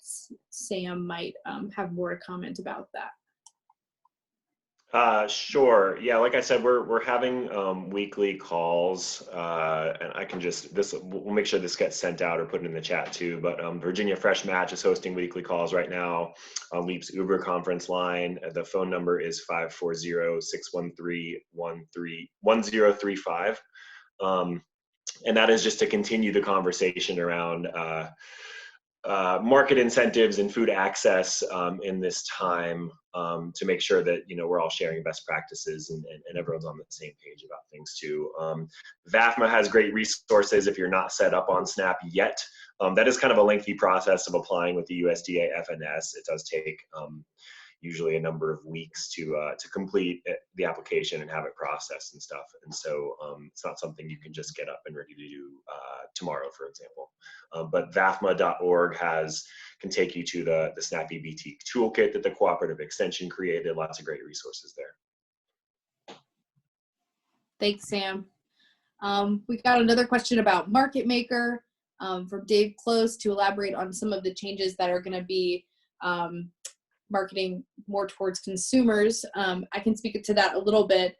Sam might have more to comment about that. Sure. Yeah, like I said, we're having weekly calls, and I can we'll make sure this gets sent out or put it in the chat too. But Virginia Fresh Match is hosting weekly calls right now on Leap's Uber conference line. The phone number is 540-613-1035. And that is just to continue the conversation around market incentives and food access in this time, to make sure that we're all sharing best practices and everyone's on the same page about things too. VAFMA has great resources if you're not set up on SNAP yet. That is kind of a lengthy process of applying with the USDA FNS. It does take usually a number of weeks to complete the application and have it processed and stuff. And so it's not something you can just get up and ready to do tomorrow, for example. But VAFMA.org can take you to the SNAP EBT toolkit that the Cooperative Extension created. Lots of great resources there. Thanks, Sam. We got another question about Market Maker from Dave Close to elaborate on some of the changes that are going to be marketing more towards consumers. I can speak to that a little bit.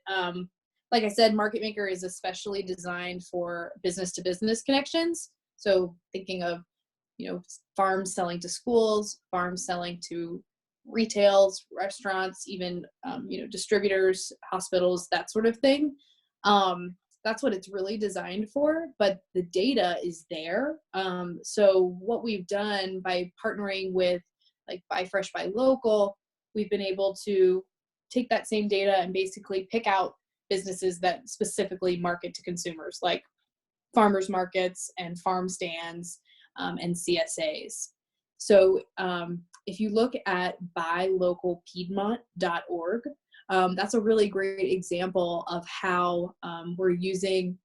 Like I said, Market Maker is especially designed for business-to-business connections. So thinking of, farms selling to schools, farms selling to retails, restaurants, even, distributors, hospitals, that sort of thing. That's what it's really designed for, but the data is there. So what we've done by partnering with like Buy Fresh, Buy Local, we've been able to take that same data and basically pick out businesses that specifically market to consumers, like farmers markets and farm stands and CSAs. So if you look at buylocalpiedmont.org, that's a really great example of how we're using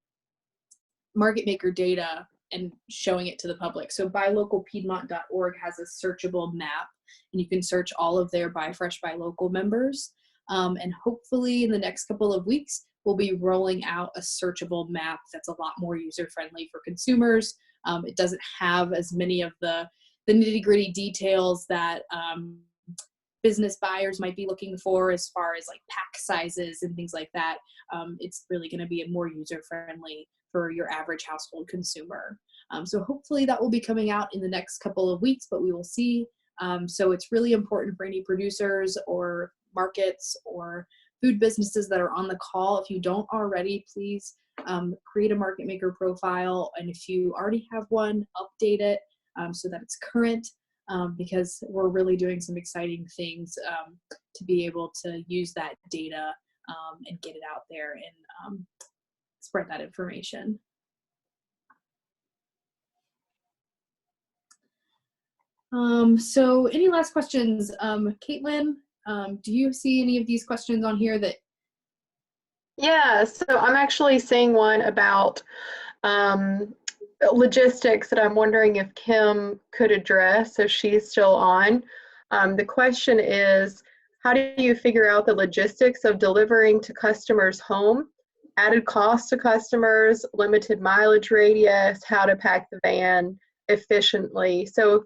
Market Maker data and showing it to the public. So buylocalpiedmont.org has a searchable map, and you can search all of their Buy Fresh, Buy Local members. And hopefully in the next couple of weeks, we'll be rolling out a searchable map that's a lot more user-friendly for consumers. It doesn't have as many of the nitty-gritty details that business buyers might be looking for as far as like pack sizes and things like that. It's really going to be a more user-friendly for your average household consumer. So hopefully that will be coming out in the next couple of weeks, but we will see. So it's really important for any producers or markets or food businesses that are on the call. If you don't already, please create a Market Maker profile. And if you already have one, update it so that it's current, because we're really doing some exciting things to be able to use that data and get it out there and spread that information. So any last questions? Caitlin, do you see any of these questions on here that? Yeah, so I'm actually seeing one about logistics that I'm wondering if Kim could address if she's still on. The question is, how do you figure out the logistics of delivering to customers' home, added cost to customers, limited mileage radius, how to pack the van efficiently? So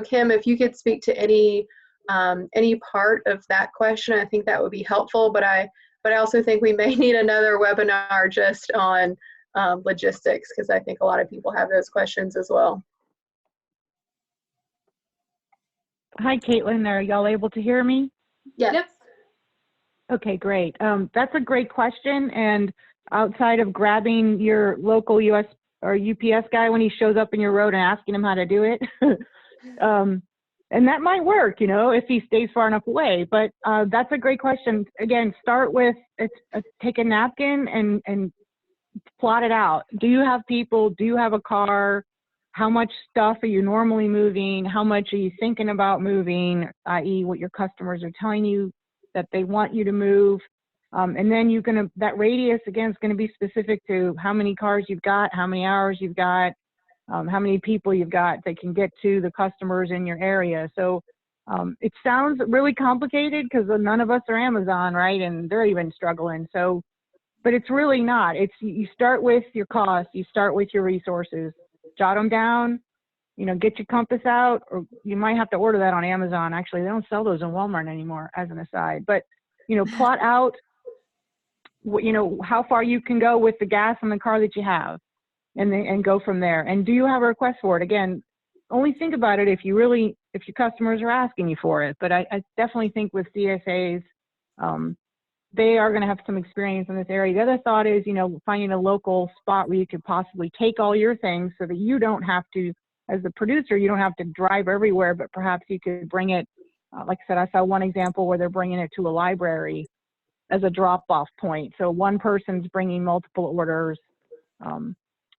Kim, if you could speak to any part of that question, I think that would be helpful. But I But I also think we may need another webinar just on logistics, because I think a lot of people have those questions as well. Hi, Caitlin. Are y'all able to hear me? Yes. Yep. Okay, great. That's a great question. And outside of grabbing your local US or UPS guy when he shows up in your road and asking him how to do it, and that might work, you know, if he stays far enough away. But that's a great question. Again, start with take a napkin and plot it out. Do you have people? Do you have a car? How much stuff are you normally moving? How much are you thinking about moving, i.e. what your customers are telling you that they want you to move? And then that radius, again, is going to be specific to how many cars you've got, how many hours you've got, how many people you've got that can get to the customers in your area. So it sounds really complicated because none of us are Amazon, right? And they're even struggling. So, but it's really not. You start with your costs, you start with your resources, jot them down, you know, get your compass out, or you might have to order that on Amazon. Actually, they don't sell those in Walmart anymore, as an aside. But, you know, plot out, you know, how far you can go with the gas in the car that you have, and go from there. And do you have a request for it? Again, only think about it if your customers are asking you for it. But I definitely think with CSAs, they are going to have some experience in this area. The other thought is, you know, finding a local spot where you could possibly take all your things so that you don't have to, as the producer, you don't have to drive everywhere, but perhaps you could bring it, like I said, I saw one example where they're bringing it to a library as a drop-off point. So one person's bringing multiple orders,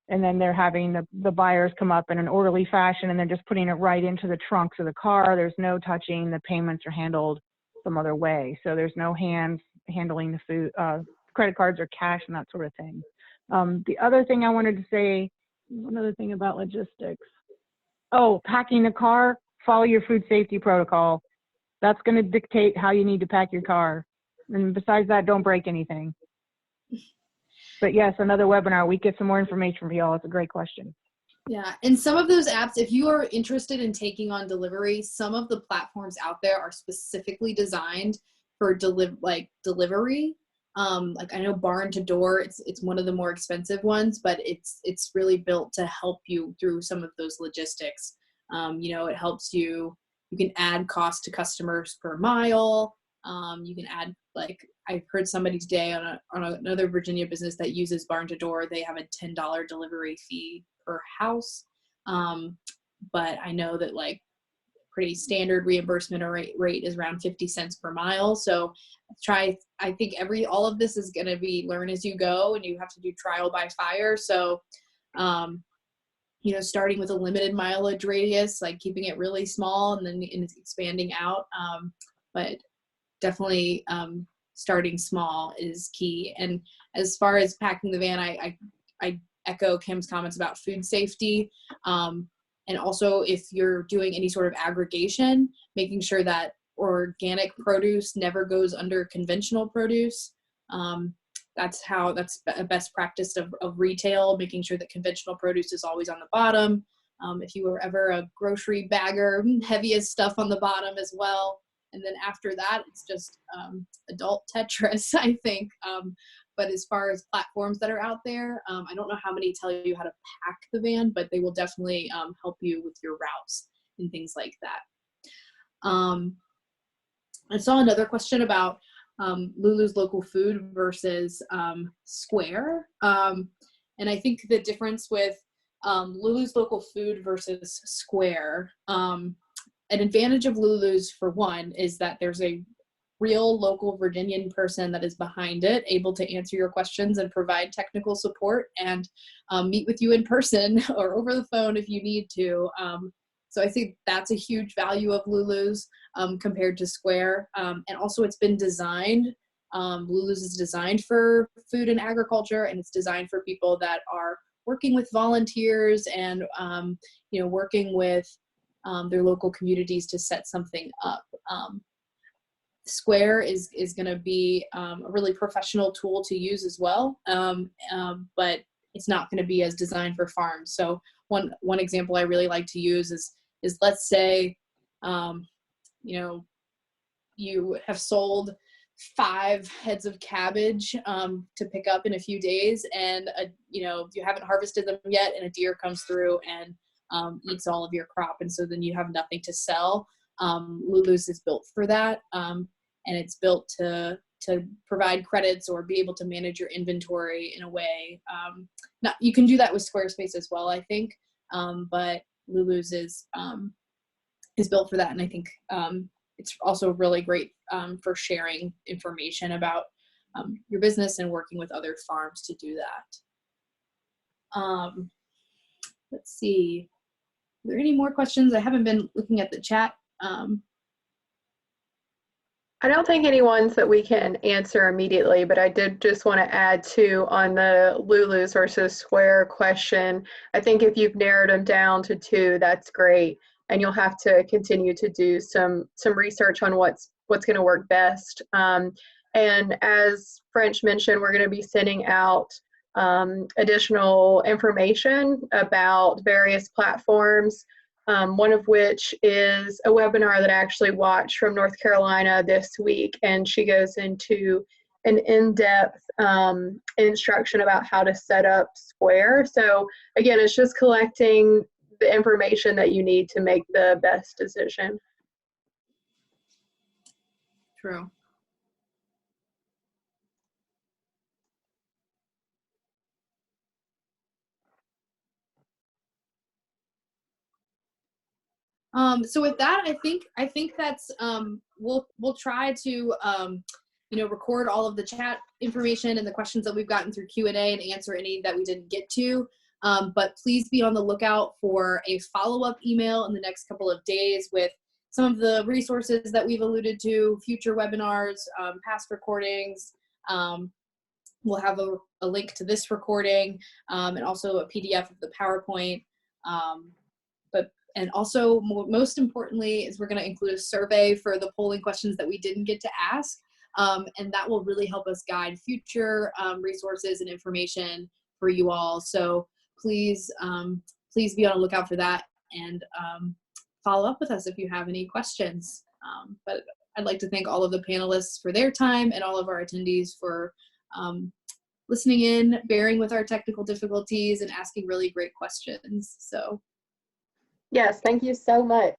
and then they're having the buyers come up in an orderly fashion, and they're just putting it right into the trunks of the car. There's no touching. The payments are handled some other way. So there's no hands handling the food, credit cards or cash and that sort of thing. The other thing I wanted to say, one other thing about logistics. Oh, packing the car, follow your food safety protocol. That's going to dictate how you need to pack your car. And besides that, don't break anything. But yes, another webinar. We get some more information for y'all. It's a great question. Yeah, and some of those apps, if you are interested in taking on delivery, some of the platforms out there are specifically designed for delivery. Like I know Barn to Door, it's one of the more expensive ones, but it's really built to help you through some of those logistics. You know, it helps you can add cost to customers per mile. You can add, like I heard somebody today on another Virginia business that uses Barn to Door, they have a $10 delivery fee per house. But I know that like pretty standard reimbursement rate is around 50 cents per mile. So I think all of this is going to be learn as you go, and you have to do trial by fire. So, you know, starting with a limited mileage radius, like keeping it really small and then expanding out. But definitely starting small is key. And as far as packing the van, I echo Kim's comments about food safety. And also if you're doing any sort of aggregation, making sure that organic produce never goes under conventional produce. That's a best practice of retail, making sure that conventional produce is always on the bottom. If you were ever a grocery bagger, heaviest stuff on the bottom as well. And then after that, it's just adult Tetris, I think. But as far as platforms that are out there, I don't know how many tell you how to pack the van, but they will definitely help you with your routes and things like that. I saw another question about Lulu's local food versus Square. And I think the difference with Lulu's local food versus Square, an advantage of Lulu's, for one, is that there's a real local Virginian person that is behind it, able to answer your questions and provide technical support and meet with you in person or over the phone if you need to. So I think that's a huge value of Lulu's compared to Square. And also it's been designed, Lulu's is designed for food and agriculture, and it's designed for people that are working with volunteers and you know, working with their local communities to set something up. Square is going to be a really professional tool to use as well, but it's not going to be as designed for farms. So one example I really like to use is let's say, you know, you have sold 5 heads of cabbage to pick up in a few days, and you haven't harvested them yet, and a deer comes through and eats all of your crop, and so then you have nothing to sell. Lulu's is built for that, and it's built to provide credits or be able to manage your inventory in a way. You can do that with Squarespace as well, I think, but Lulu's is built for that, and I think it's also really great for sharing information about your business and working with other farms to do that. Let's see. Are there any more questions? I haven't been looking at the chat. I don't think any ones that we can answer immediately, but I did just want to add too on the Lulu's versus Square question. I think if you've narrowed them down to 2, that's great. And you'll have to continue to do some research on what's going to work best. And as French mentioned, we're going to be sending out additional information about various platforms, one of which is a webinar that I actually watched from North Carolina this week, and she goes into an in-depth instruction about how to set up Square. So again, it's just collecting the information that you need to make the best decision. True. So with that, I think that's we'll try to record all of the chat information and the questions that we've gotten through Q&A and answer any that we didn't get to. But please be on the lookout for a follow-up email in the next couple of days with some of the resources that we've alluded to, future webinars, past recordings. We'll have a link to this recording and also a PDF of the PowerPoint. And also, most importantly, is we're going to include a survey for the polling questions that we didn't get to ask. And that will really help us guide future resources and information for you all. So please be on the lookout for that, and follow up with us if you have any questions. But I'd like to thank all of the panelists for their time and all of our attendees for listening in, bearing with our technical difficulties, and asking really great questions. So. Yes, thank you so much.